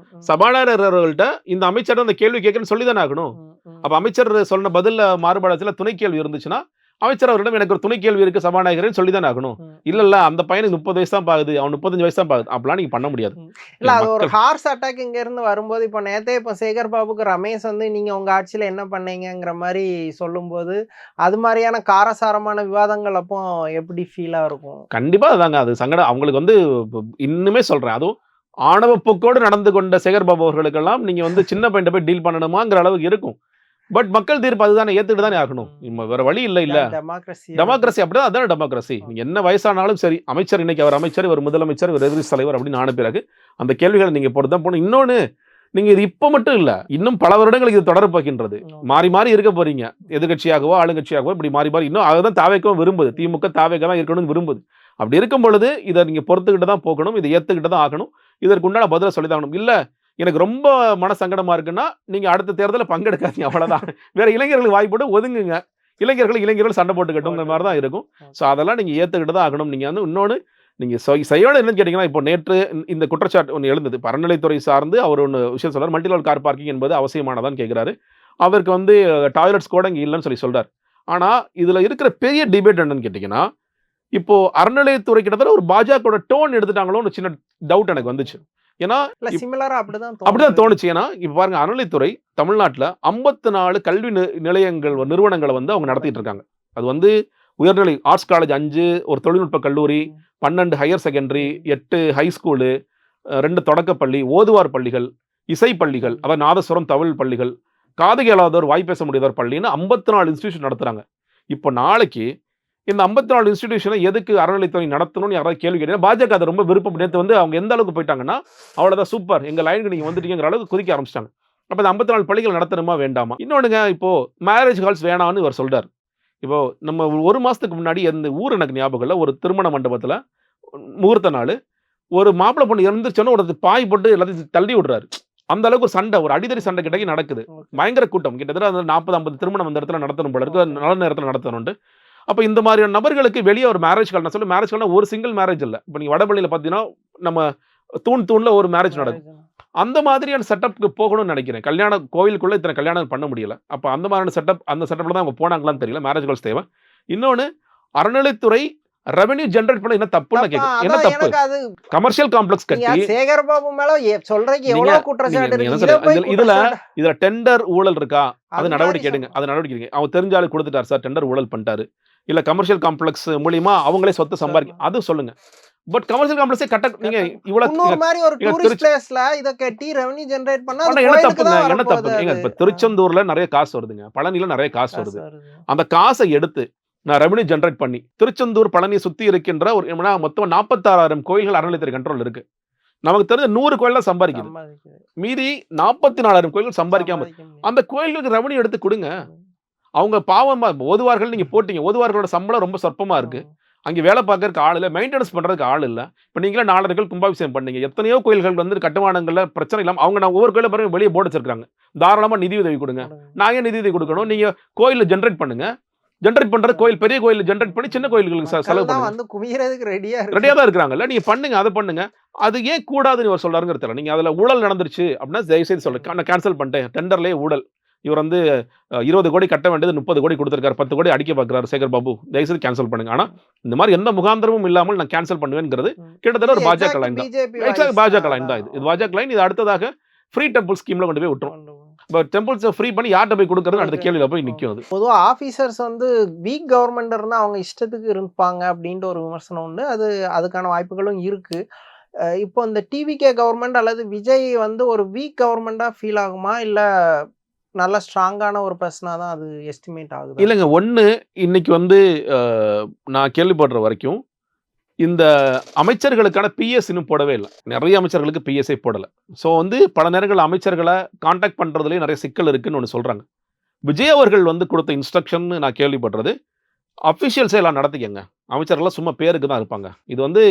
சபாநாயகர் அவர்கள்ட்ட இந்த அமைச்சர் அந்த கேள்வி கேட்கணும்னு சொல்லிதானே ஆகணும். அப்ப அமைச்சர் சொன்ன பதில மாறுபாடுல துணை கேள்வி இருந்துச்சுன்னா அமைச்சர் அவரிடம் எனக்கு ஒரு துணை கேள்வி இருக்கு சபாநாயகர்னு சொல்லிதான் ஆகணும். இல்ல அந்த பையனுக்கு 30 வயசு தான் பாக்குது, அவன் 35 வயசு தான் பாக்குது, அப்படிலாம் நீங்க பண்ண முடியாது. இல்ல அது ஒரு ஹார்ஸ் அட்டாக் இங்க இருந்து வரும்போது, இப்போ நேத்தே இப்போ சேகர் பாபுக்கு ரமேஷ் வந்து நீங்க உங்க ஆட்சியில என்ன பண்ணீங்கிற மாதிரி சொல்லும் போது அது மாதிரியான காரசாரமான விவாதங்கள் அப்போ எப்படி ஃபீலா இருக்கும்? கண்டிப்பா அதாங்க, அது சங்கடம். அவங்களுக்கு வந்து இன்னுமே சொல்றேன், அதுவும் ஆணவ போக்கோடு நடந்து கொண்ட சேகர் பாபு அவர்களுக்கெல்லாம் நீங்க வந்து சின்ன பையன் போய் டீல் பண்ணணுமாங்கிற அளவுக்கு இருக்கும். பட் மக்கள் தீர்ப்பு அதுதானே ஏத்துட்டு தானே ஆகணும். வேற வழி இல்ல. டெமோக்ரஸி அப்படிதான், அதான டெமோக்ரஸி. நீங்க என்ன வயசானாலும் சரி, அமைச்சர் இன்னைக்கு அவர் அமைச்சர், ஒரு முதலமைச்சர், ஒரு எதிர்க்கட்சி தலைவர் அப்படின்னு ஆன பிறகு அந்த கேள்விகளை நீங்க பொறுத்தான் போகணும். இன்னொன்னு, நீங்க இது இப்ப மட்டும் இல்ல, இன்னும் பல வருடங்களுக்கு இது தொடர போகின்றது. மாறி மாறி இருக்க போறீங்க, எதிர்கட்சியாகவோ ஆளுங்கட்சியாகவோ இப்படி மாறி மாறி. இன்னும் அதுதான் தாவேக்கவும் விரும்புது, திமுக தாவேக்க தான் இருக்கணும்னு விரும்புது. அப்படி இருக்கும் பொழுது இதை நீங்க பொறுத்துக்கிட்டு தான் போகணும், இதை ஏத்துக்கிட்டு தான் ஆகணும், இதற்கு உண்டான பதில சொல்லிதான். இல்ல எனக்கு ரொம்ப மனசங்கடமா இருக்குன்னா நீங்க அடுத்த தேர்தலில் பங்கெடுக்காதீங்க, அவ்வளவுதான். வேற இளைஞர்களுக்கு வாய்ப்பு ஒதுங்குங்க, இளைஞர்கள் சண்டை போட்டுக்கட்டுங்கிற மாதிரி தான் இருக்கும். ஸோ அதெல்லாம் நீங்க ஏத்துக்கிட்டு தான் ஆகணும். நீங்க வந்து இன்னொன்னு நீங்க செய்யோட என்னன்னு கேட்டீங்கன்னா, இப்போ நேற்று இந்த குற்றச்சாட்டு ஒன்று எழுந்தது, அறநிலைத்துறை சார்ந்து அவர் ஒன்று விஷயம் சொல்றாரு, மல்டி லெவல் கார் பார்க்கிங் என்பது அவசியமானதான்னு கேட்கிறாரு. அவருக்கு வந்து டாய்லெட்ஸ் கூட இங்கே இல்லைன்னு சொல்றாரு. ஆனா இதுல இருக்கிற பெரிய டிபேட் என்னன்னு கேட்டீங்கன்னா, இப்போ அறநிலையத்துறை கிட்டத்தட்ட ஒரு பாஜக டோன் எடுத்துட்டாங்களோன்னு சின்ன டவுட் எனக்கு வந்துச்சு. ஏன்னா அப்படிதான் தோணுச்சு. ஏன்னா இப்ப பாருங்க, அறநிலைத்துறை தமிழ்நாட்டில் 54 கல்வி நிறுவனங்களை வந்து அவங்க நடத்திட்டு இருக்காங்க. அது வந்து உயர்நிலை ஆர்ட்ஸ் காலேஜ் 5, ஒரு தொழில்நுட்ப கல்லூரி, 12 ஹையர் செகண்டரி, 8 ஹை ஸ்கூலு, 2 தொடக்கப்பள்ளி, ஓதுவார் பள்ளிகள், இசை பள்ளிகள், அதாவது நாதஸ்வரம் தமிழ் பள்ளிகள், காது கேளாதவர் வாய் பேச முடியாதவர் பள்ளின்னு 54 இன்ஸ்டிடியூஷன் நடத்துறாங்க. இப்போ நாளைக்கு இந்த 54 இன்ஸ்டிடியூஷனை எதுக்கு அறநிலைத்துறை நடத்தணும்னு யாராவது கேள்வி கேட்டீங்கன்னா, பாஜக அதை ரொம்ப விருப்பம் நேற்று வந்து அவங்க எந்த அளவுக்கு போயிட்டாங்கன்னா, அவ்வளோதான் சூப்பர், எங்க லைனுக்கு நீங்க வந்துட்டீங்கிற அளவுக்கு குதிக்க ஆரம்பிச்சிட்டாங்க. அப்போ இந்த 54 பள்ளிகள் நடத்தணுமா வேண்டாமா? இன்னொன்னுங்க, இப்போ மேரேஜ் ஹால்ஸ் வேணாம்னு இவர் சொல்றாரு. இப்போ நம்ம ஒரு மாசத்துக்கு முன்னாடி எந்த ஊர் எனக்கு ஞாபகம் இல்லை, ஒரு திருமண மண்டபத்தில் முகூர்த்த நாள், ஒரு மாப்பிள்ளை பொண்ணு இறந்துச்சோன்னு ஒரு பாய் போட்டு எல்லாத்தையும் தள்ளி விடுறாரு. அந்த அளவுக்கு ஒரு சண்டை, ஒரு அடிதடி சண்டை கிட்டக்கு நடக்குது. பயங்கர கூட்டம், கிட்டத்தட்ட 40-50 திருமணம் அந்த இடத்துல நடத்தணும் போல இருக்கு, நல்ல நேரத்தில் நடத்தணும்ட்டு. அப்போ இந்த மாதிரியான நபர்களுக்கு வெளியே ஒரு மேரேஜ் கால், நான் சொல்ல மேரேஜ் கால்னா ஒரு சிங்கிள் மேரேஜ் இல்லை. இப்போ நீங்கள் வடபள்ளியில் பார்த்தீங்கன்னா நம்ம தூண்ல ஒரு மேரேஜ் நடக்கும். அந்த மாதிரியான செட்டப்க்கு போகணும்னு நினைக்கிறேன். கல்யாண கோவிலுக்குள்ள இத்தனை கல்யாணம் பண்ண முடியல. அப்போ அந்த மாதிரியான செட்டப், அந்த செட்டப்ல தான் அவங்க போனாங்களான்னு தெரியல. மேரேஜ் கால்ஸ் தேவை. இன்னொன்று, அறநிலைத்துறை ரெவென்யூ ஜெனரேட் பண்ண என்ன தப்புன்னு கேட்குறேன். என்ன தப்பு? கமர்ஷியல் காம்ப்ளெக்ஸ் கட்டி சேகர்பாபு மேல சொல்றதுக்கு எவ்வளவு குற்றச்சாட்டு இருக்கு. இதுல டெண்டர் ஊழல் இருக்கா? அது நடவடிக்கை எடுங்க, அது நடவடிக்கை எடுங்க. அவங்க தெரிஞ்சாலும் கொடுத்துட்டாரு சார், டெண்டர் ஊழல் பண்ணிட்டாரு, இல்ல கமர்ஷியல் காம்ப்ளெக்ஸ் மூலியமா அவங்களே சொத்து சம்பாதிக்க, அது சொல்லுங்க. பட் கமர்ஷியல் காம்ப்ளெக்ஸே கட்ட நீங்க இவ்வளவு மாதிரி ஒரு டூரிஸ்ட் பிளேஸ்ல இத கட்டி ரெவென்யூ ஜெனரேட் பண்ணா என்ன தப்புங்க? என்ன தப்பு? இப்ப திருச்செந்தூர்ல நிறைய காசு வருதுங்க, பழனில நிறைய காசு வருது. அந்த காசை எடுத்து நான் ரெவென்யூ ஜெனரேட் பண்ணி திருச்செந்தூர் பழனியை சுத்தி இருக்கின்ற ஒரு மொத்தம் 46,000 கோயில்கள் அறநிலையத்துறை கண்ட்ரோல் இருக்கு. நமக்கு தெரிஞ்ச 100 கோயில் தான் சம்பாதிக்குது, மீதி 44,000 கோயில்கள் சம்பாதிக்காம. அந்த கோயில்களுக்கு ரெவென்யூ எடுத்து கொடுங்க. அவங்க பாவமா ஓதுவார்கள் நீங்க போட்டீங்க, ஓதுவார்களோட சம்பளம் ரொம்ப சொற்பமா இருக்கு. அங்கே வேலை பார்க்கறதுக்கு ஆள் இல்லை, மெயின்டெனன்ஸ் பண்ணுறதுக்கு ஆள் இல்லை. இப்போ நீங்களே நாளர்கள் கும்பாபிஷேகம் பண்ணீங்க, எத்தனையோ கோயில்கள் வந்து கட்டுமானங்களில் பிரச்சனை இல்லாமல் அவங்க நான் ஒவ்வொரு கோயிலும் பாருங்க வெளியே போர்டு வச்சிருக்காங்க, தாராளமாக நிதி உதவி கொடுங்க. நான் ஏன் நிதி உதவி கொடுக்கணும்? நீங்கள் கோயிலில் ஜென்ரேட் பண்ணுங்க, ஜென்ரேட் பண்றது கோயில் பெரிய கோயில் ஜென்ரேட் பண்ணி சின்ன கோயில்களுக்கு செலவு பண்ணுங்க. வந்து குவியறதுக்கு ரெடியா தான் இருக்காங்கல்ல, நீங்க பண்ணுங்க, அதை பண்ணுங்க. அது ஏன் கூடாதுன்னு இவர் சொல்றாருங்கிறது தெரியல. நீங்க அதுல ஊழல் நடந்துருச்சு அப்படின்னா தயவுசெய்து சொல்லுங்க, நான் கேன்சல் பண்ணிட்டேன், டெண்டர்லேயே ஊழல், இவர் வந்து 20 கோடி கட்ட வேண்டியது 30 கோடி கொடுத்திருக்காரு, 10 கோடி அடிக்க பார்க்கிறாரு சேகர் பாபு, தயவுசெய்து கேன்சல் பண்ணுங்க. ஆனா இந்த மாதிரி எந்த முகாந்திரமும் இல்லாமல் நான் கேன்சல் பண்ணுவேங்கிறது கிட்டத்தட்ட ஒரு பாஜக லைன் தான். பாஜக லைன் தான் இது பாஜக லைன். இது அடுத்ததாக ஃப்ரீ டெம்பிள் ஸ்கீம்ல கொண்டு போய் விட்டுரும். இப்போ டெம்பிள்ஸ் ஃப்ரீ பண்ணி யார்கிட்ட போய் கொடுக்கறது அடுத்த கேள்வியில போய் நிற்கும். அது பொதுவாக ஆஃபீஸர்ஸ் வந்து வீக் கவர்மெண்ட் இருந்தால் அவங்க இஷ்டத்துக்கு இருப்பாங்க அப்படின்ற ஒரு விமர்சனம் உண்டு. அதுக்கான வாய்ப்புகளும் இருக்கு. இப்போ இந்த டிவிகே கவர்மெண்ட் அல்லது விஜய் வந்து ஒரு வீக் கவர்மெண்டா ஃபீல் ஆகுமா, இல்ல நல்ல ஸ்ட்ராங்கான ஒரு பர்சனா தான் அது எஸ்டிமேட் ஆகுது? இல்லைங்க, ஒன்று இன்னைக்கு வந்து நான் கேள்விப்படுற வரைக்கும் இந்த அமைச்சர்களுக்கான பிஎஸ் இன்னும் போடவே இல்லை. நிறைய அமைச்சர்களுக்கு பிஎஸ்ஐ போடலை. ஸோ வந்து பல நேரங்கள் அமைச்சர்களை கான்டாக்ட் பண்ணுறதுலேயே நிறைய சிக்கல் இருக்குன்னு ஒன்று சொல்கிறாங்க. விஜய் அவர்கள் வந்து கொடுத்த இன்ஸ்ட்ரக்ஷன் நான் கேள்விப்படுறது, அஃபிஷியல்ஸே எல்லாம் நடத்திக்கங்க, அமைச்சர்கள்லாம் சும்மா பேருக்கு தான் இருப்பாங்க. இது வந்து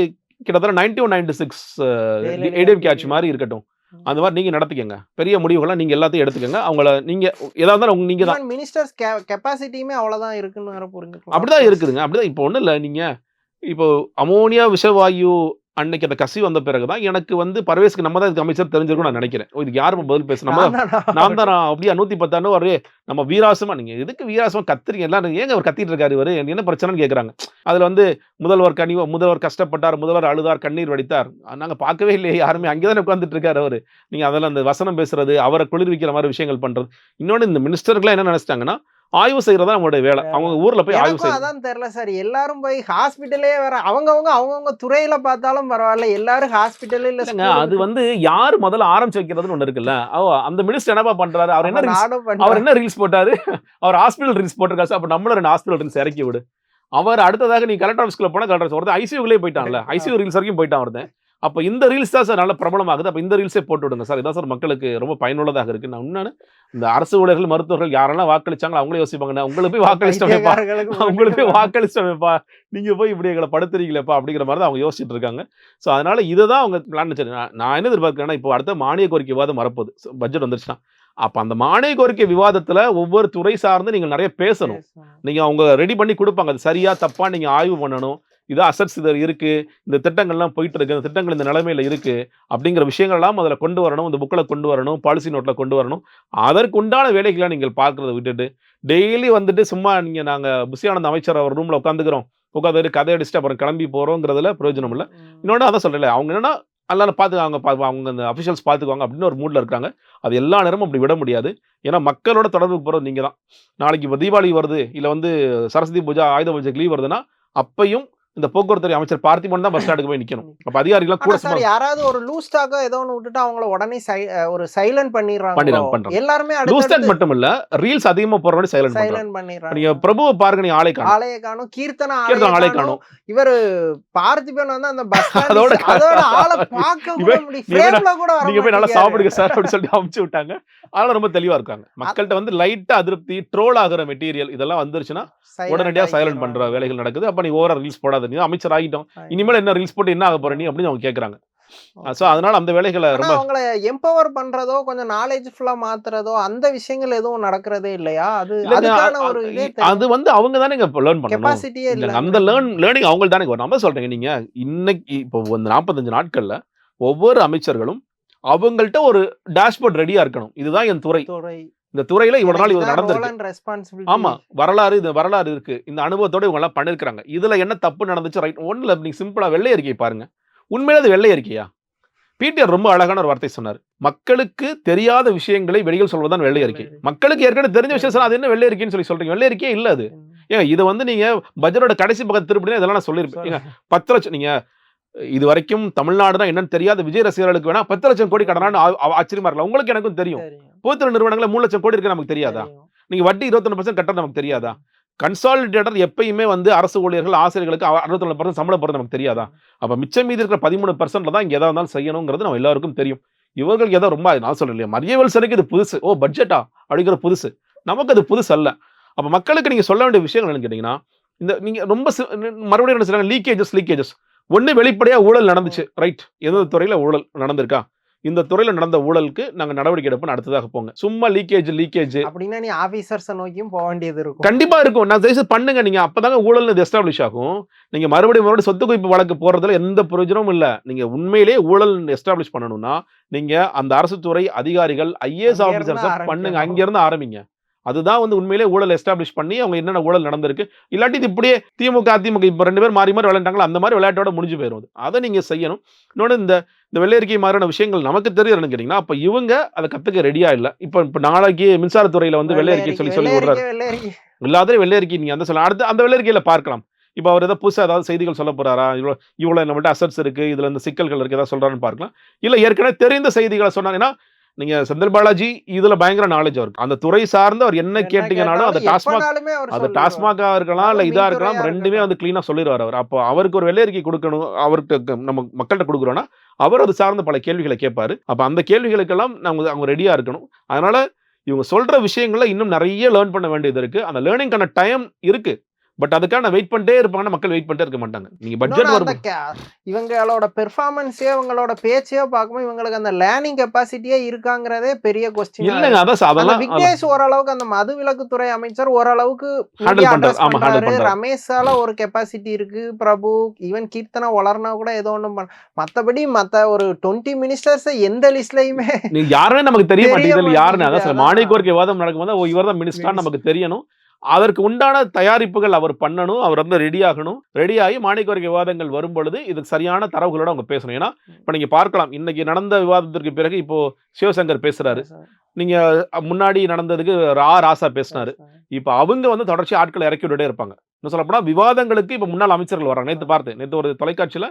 கிட்டத்தட்ட 91-96 ஏடிஎம்கே ஆட்சி மாதிரி இருக்கட்டும், அந்த மாதிரி நீங்கள் நடத்திக்கங்க, பெரிய முடிவுகளை நீங்கள் எல்லாத்தையும் எடுத்துக்கங்க, அவங்கள நீங்கள் எதாக இருந்தாலும் நீங்கள் தான். மினிஸ்டர்ஸ் கெப்பாசிட்டியுமே அவ்வளோதான் இருக்குன்னு வேற புரிஞ்சுக்கலாம். அப்படிதான் இருக்குதுங்க, அப்படிதான். இப்போ ஒன்றும் இல்லை, நீங்கள் இப்போ அமோனியா விஷவாயு அன்னைக்கு அந்த கசி வந்த பிறகுதான் எனக்கு வந்து பர்வேஸ்க்கு நம்ம தான் இதுக்கு அமைச்சர் தெரிஞ்சிருக்கும் நான் நினைக்கிறேன். இதுக்கு யாரும் பதில் பேச நம்ம நான் தான் அப்படியே 110 ஒரு நம்ம வீராசமா, நீங்க எதுக்கு வீராசமா கத்துறீங்க எல்லாரும், ஏங்க அவர் கத்திட்டு இருக்காரு, இவரு என்ன பிரச்சனைன்னு கேட்கறாங்க. அதுல வந்து முதல்வர் கஷ்டப்பட்டார், முதல்வர் அழுதார், கண்ணீர் வடித்தார், நாங்க பார்க்கவே இல்லையே, யாருமே அங்கேதான் உட்கார்ந்துட்டு இருக்காரு அவரு. நீங்க அதெல்லாம் அந்த வசனம் பேசுறது, அவரை குளிர்விக்கிற மாதிரி விஷயங்கள் பண்றது. இன்னொன்னு இந்த மினிஸ்டர்கள்லாம் என்ன நினைச்சிட்டாங்கன்னா ஆய்வு செய்யறதா நம்மளுடைய வேலை, அவங்க ஊர்ல போய் ஆய்வு செய்யறது. அதான் தெரியல சார், எல்லாரும் போய் ஹாஸ்பிட்டலே வேற அவங்கவுங்க துறையில பார்த்தாலும் பரவாயில்ல, எல்லாரும் ஹாஸ்பிட்டலே இல்ல. அது வந்து யாரு முதல்ல ஆரம்பிச்சு வைக்கிறதுன்னு ஒண்ணு இருக்குல்ல, அந்த மினிஸ்டர் என்னப்பா பண்றாரு, அவர் என்ன ரீல்ஸ் போட்டாரு, அவர் ஹாஸ்பிட்டல் ரீல்ஸ் போட்டிருக்காரு, அப்ப நம்மள 2 ஹாஸ்பிட்டல் ரீல்ஸ் இறக்கி விடு. அவர் அடுத்ததாக நீ கலெக்டர் ஆஃபீஸ்க்குள்ள போனா கலெக்டர் ஒருத்தர் ஐசியூக்குள்ளே போயிட்டான்ல, ஐசியூ ரீல்ஸ் வரைக்கும் போயிட்டான் ஒருத்தன். அப்போ இந்த ரீல்ஸ் தான் சார் நல்ல பிரபலமாகுது. அப்போ இந்த ரீல்ஸே போட்டு விடுங்க சார், இதான் சார் மக்களுக்கு ரொம்ப பயனுள்ளதாக இருக்கு. நான் இன்னொன்று இந்த அரசு ஊழியர்கள், மருத்துவர்கள் யாரெல்லாம் வாக்களிச்சாங்களோ அவங்களே யோசிப்பாங்க, உங்களுக்கு போய் வாக்களிச்சிட்டோமேப்பா, உங்களுக்கு போய் வாக்களிச்சிட்டோமேப்பா, நீங்க போய் இப்படி எங்களை படுத்துறீங்களேப்பா அப்படிங்கிற மாதிரி தான் அவங்க யோசிச்சுட்டு இருக்காங்க. ஸோ அதனால இதை தான் அவங்க பிளான் வச்சு. நான் என்ன எதிர்பார்க்கிறேன்னா, இப்போ அடுத்த மானிய கோரிக்கை விவாதம் வரப்போகுது, பட்ஜெட் வந்துருச்சுன்னா. அப்போ அந்த மானிய கோரிக்கை விவாதத்தில் ஒவ்வொரு துறை சார்ந்து நீங்கள் நிறைய பேசணும். நீங்கள் அவங்க ரெடி பண்ணி கொடுப்பாங்க, அது சரியா தப்பா நீங்கள் ஆய்வு பண்ணணும். இது அசட்ஸ் இது இருக்கு, இந்த திட்டங்கள்லாம் போயிட்டு இருக்கு, இந்த திட்டங்கள் இந்த நிலைமையில இருக்கு அப்படிங்கிற விஷயங்கள்லாம் அதில் கொண்டு வரணும், இந்த புக்கில் கொண்டு வரணும், பாலிசி நோட்டில் கொண்டு வரணும். அதற்குண்டான வேலைகளை நீங்கள் பார்க்கறத விட்டுட்டு டெய்லி வந்துட்டு சும்மா நீங்கள் நாங்கள் புஷியானந்த அமைச்சர் அவர் ரூமில் உட்காந்துட்டு கதை அடிச்சுட்டு அப்புறம் கிளம்பி போகிறோங்கிறதுல பிரயோஜனம் இல்லை. இன்னொன்று அதான் சொல்கிறேன், அவங்க என்னன்னா எல்லாரும் பார்த்துக்காங்க, அவங்க அந்த அஃபிஷியல்ஸ் பார்த்துக்குவாங்க அப்படின்னு ஒரு மூடில் இருக்காங்க. அது எல்லா நேரமும் அப்படி விட முடியாது. ஏன்னா மக்களோட தொடர்புக்கு போகிறது நீங்கள் தான். நாளைக்கு இப்போ தீபாவளி வருது, இல்லை வந்து சரஸ்வதி பூஜா, ஆயுத பூஜைக்கு லீவ் வருதுன்னா அப்பையும் இந்த போக்குவரத்து அமைச்சர் பார்த்திபன் தான் பஸ் ஸ்டாண்டுக்கு போய் நிக்கணும். அப்ப அதிகாரிகள் கூட சார் யாராவது ஒரு லூஸ் டாக்கோ ஏதோ ஒன்னு விட்டுட்டு அவங்கள உடனே ஒரு சைலண்ட் பண்ணிடுறாங்க. எல்லாருமே லூஸ் டாக் மட்டும் இல்ல, ரீல்ஸ் அதிகமா போறவங்க சைலண்ட் பண்ணிடுறாங்க. நீங்க பிரபுவை பாருங்க, நீ ஆளே காணோம், கீர்த்தனா ஆளே காணோம். இவர் பார்த்திபன் வந்து அந்த பஸ் அதோட ஆளை பார்க்க கூட முடியல, ஃப்ரேம்ல கூட வர, நீங்க போய் நல்லா சாப்பிடுங்க சார் அப்படி சொல்லி அனுப்பிச்சு விட்டாங்க. அதனால ரொம்ப தெளிவா இருக்காங்க. மக்கள்கிட்ட வந்து லைட்டா அதிருப்தி, ட்ரோல் ஆகிற மெட்டீரியல் இதெல்லாம் வந்துருச்சுன்னா உடனடியாக சைலண்ட் பண்ற வேலைகள் நடக்குது. அப்ப நீ ஓவரா ரீல்ஸ் போடாத, நீ அமைச்சர் ஆகிட்டோம், இனிமேல் என்ன ரீல்ஸ் போட்டு என்ன ஆக போற நீ அப்படின்னு அவங்க கேட்கறாங்க. சோ அதனால அந்த வேலைகளை ரொம்ப அவங்களை எம்பவர் பண்றதோ, கொஞ்சம் நாலேஜ்ஃபுல்லா மாத்துறதோ, அந்த விஷயங்கள் எதுவும் நடக்கிறதே இல்லையா? அது வந்து அவங்க தானே லேர்ன் பண்ணணும், கெபாசிட்டியே இல்ல. அந்த லேர்னிங் அவங்க தானே. நம்ம சொல்றீங்க, நீங்க இன்னைக்கு இப்போ 45 நாட்கள்ல ஒவ்வொரு அமைச்சர்களும் அவங்கள்ட்ட ஒரு டேஷ்போர்ட் ரெடியா இருக்கணும். இதுதான் என் துறை, இந்த துறையில இவ்வளவு நாள் இது நடந்திருக்கு, ஆமா வரலாறு, இது வரலாறு இருக்கு, இந்த அனுபவத்தோட இவங்க எல்லாம் பண்ணிருக்காங்க, இதுல என்ன தப்பு நடந்துச்சு, ரைட் ஒன்னுல நீங்க சிம்பிளா வெள்ளை அறிக்கை பாருங்க. உண்மையில அது வெள்ளை அறிக்கையா? பிடிஆர் ரொம்ப அழகான ஒரு வார்த்தை சொன்னார், மக்களுக்கு தெரியாத விஷயங்களை வெளியில் சொல்வதுதான் வெள்ளை அறிக்கை. மக்களுக்கு ஏற்கனவே தெரிஞ்ச விஷயம் அது என்ன வெள்ளை அறிக்கைன்னு சொல்றீங்க? வெள்ளை அறிக்கையே இல்ல அது. ஏங்க இதை வந்து நீங்க பட்ஜெட்டோட கடைசி பக்கத்து திருப்பினா இதெல்லாம் நான் சொல்லியிருப்பேன். 10 லட்சம், நீங்க இது வரைக்கும் தமிழ்நாடுனா என்னன்னு தெரியாத விஜய் ரசிகர்களுக்கு வேணா 10 லட்சம் கோடி கடனான்னு ஆச்சரியமா இருக்கல. உங்களுக்கு எனக்கும் தெரியும், பொதுத்துறை நிறுவனங்கள 3 லட்சம் கோடி இருக்கு நமக்கு தெரியாதா? நீங்க வட்டி 21% கட்டணம் நமக்கு தெரியாதா? கன்சாலிடேட்டர் எப்பயுமே வந்து அரசு ஊழியர்கள், ஆசிரியர்களுக்கு 61% சம்பளம் போறது நமக்கு தெரியாதா? அப்ப மிச்சம் மீதி இருக்கிற 13% தான் இங்க எதா இருந்தாலும் செய்யணுங்கிறது நம்ம எல்லாருக்கும் தெரியும். இவங்களுக்கு ஏதோ ரொம்ப நான் சொல்றேன் இல்லையா, மரியவேல் சருக்கு இது புதுசு, ஓ பட்ஜெட்டா அப்படிங்கிற புதுசு, நமக்கு அது புதுசு அல்ல. அப்ப மக்களுக்கு நீங்க சொல்ல வேண்டிய விஷயங்கள் என்னன்னு கேட்டீங்கன்னா, இந்த நீங்க ரொம்ப மறுபடியும் என்ன சொல்றாங்க, லீக்கேஜஸ். ஒண்ணு வெளிப்படையா ஊழல் நடந்துச்சு. ரைட். ஏதோ துறையில ஊழல் நடந்திருக்கா? இந்த துறையில நடந்த ஊழலுக்கு நாங்க நடவடிக்கை எடுப்போம், அடுத்ததாக போங்க. சும்மா லீக்கேஜ் அப்படின்னா நீ ஆபீசர்ஸை நோக்கியும் போக வேண்டியது இருக்கும். கண்டிப்பா இருக்கும். நான் தயவு செய்து பண்ணுங்க. நீங்க அப்பதாங்க ஊழல் எஸ்டாப்ளிஷ் ஆகும். நீங்க மறுபடியும் சொத்து குவிப்பு வழக்கு போறதுல எந்த பிரயோஜனமும் இல்ல. நீங்க உண்மையிலேயே ஊழல் எஸ்டாப்ளிஷ் பண்ணணும்னா, நீங்க அந்த அரசு துறை அதிகாரிகள், ஐஏஎஸ் அங்க இருந்து ஆபீசர்ஸ் பண்ணுங்க. ஆரம்பிக்கணும். அங்க இருந்து ஆரம்பிங்க. அதுதான் உண்மையிலேயே ஊழல் எஸ்டாப்ளிஷ் பண்ணி அவங்க என்னென்ன ஊழல் நடந்திருக்கு. இல்லாட்டி இது இப்படியே திமுக, அதிமுக இப்ப 2 பேர் மாறி விளையாண்டாங்களா, அந்த மாதிரி விளையாட்டோட முடிஞ்சு போயிரும் அது. அத நீங்க செய்யணும். இன்னொன்னு இந்த வெள்ளை அறிக்கை மாதிரியான விஷயங்கள் நமக்கு தெரியுதுன்னு கேட்டீங்கன்னா, அப்ப இவங்க அத கத்துக்க ரெடியா இல்ல. இப்ப நாளைக்கு மின்சாரத்துறையில வெள்ளை அறிக்கை சொல்லி விடுறாரு. எல்லாத்தையும் வெள்ளை அறிக்கை நீங்க அந்த சொல்ல அடுத்து அந்த வெள்ளை அறிக்கையில பார்க்கலாம். இப்ப அவர் ஏதாவது புதுசா ஏதாவது செய்திகள் சொல்ல போறாரா, இவ்வளவு நம்மள்ட்ட அசட்ஸ் இருக்கு, இதுல இந்த சிக்கல்கள் இருக்கு, ஏதாவது சொல்றாருன்னு பார்க்கலாம். இல்ல ஏற்கனவே தெரிந்த செய்திகளை சொன்னாங்கன்னா, நீங்க செந்தில் பாலாஜி இதுல பயங்கர நாலேஜ் இருக்கு. அந்த துறை சார்ந்து அவர் என்ன கேட்டீங்கனாலும் அது டாஸ்மாகா இருக்கலாம், இல்ல இதா இருக்கலாம், ரெண்டுமே கிளீனா சொல்லிடுவார் அவர். அப்போ அவருக்கு ஒரு வெள்ளை அறிக்கை கொடுக்கணும், அவருக்கு நம்ம மக்கள்கிட்ட கொடுக்குறோம்னா அவர் அது சார்ந்த பல கேள்விகளை கேட்பாரு. அப்ப அந்த கேள்விகளுக்கெல்லாம் அவங்க ரெடியா இருக்கணும். அதனால இவங்க சொல்ற விஷயங்கள்ல இன்னும் நிறைய லேர்ன் பண்ண வேண்டியது இருக்கு. அந்த லேர்னிங்கான டைம் இருக்கு. பட் அதுக்கான வெயிட் பண்ணிட்டே இருப்பாங்க, மக்கள் வெயிட் பண்ணிட்டே இருக்க மாட்டாங்க. நீங்க பட்ஜெட் வரும். இவங்களோட பெர்ஃபார்மன்ஸே அவங்களோட பேச்சையோ பார்க்கும்போது இவங்களுக்கு அந்த லேர்னிங் கெப்பாசிட்டியே இருக்காங்கிறதே பெரிய கொஸ்டின். இல்லங்க, அதெல்லாம் விக்னேஷ் ஓரளவுக்கு அந்த மதுவிலக்குத்துறை அமைச்சர் ஓரளவுக்கு ரமேஷால ஒரு கெப்பாசிட்டி இருக்கு. பிரபு ஈவன் கீர்த்தனா வளர்னா கூட ஏதோ ஒண்ணும் மத்தபடி மத்த ஒரு 20 மினிஸ்டர்ஸ் எந்த லிஸ்ட்லயுமே யாருன்னு நமக்கு தெரிய மாட்டேங்குது. யாருன்னு அதான் மானிய கோரிக்கை விவாதம் நடக்கும்போது இவர் தான் மினிஸ்டர் நமக்கு தெரியணும். அதற்கு உண்டான தயாரிப்புகள் அவர் பண்ணணும். அவர் ரெடியாகணும். ரெடியாகி மானிய கோரிக்கை விவாதங்கள் வரும் பொழுது இதுக்கு சரியான தரவுகளோட அவங்க பேசணும். ஏன்னா இப்ப நீங்க பார்க்கலாம், இன்னைக்கு நடந்த விவாதத்திற்கு பிறகு இப்போ சிவசங்கர் பேசுறாரு. நீங்க முன்னாடி நடந்ததுக்கு ராசா பேசினாரு. இப்ப அவங்க தொடர்ச்சி ஆட்களை இறக்கி விட்டுட்டே இருப்பாங்க. சொல்ல போனா விவாதங்களுக்கு இப்ப முன்னாள் அமைச்சர்கள் வராங்க. நேத்து ஒரு தொலைக்காட்சியில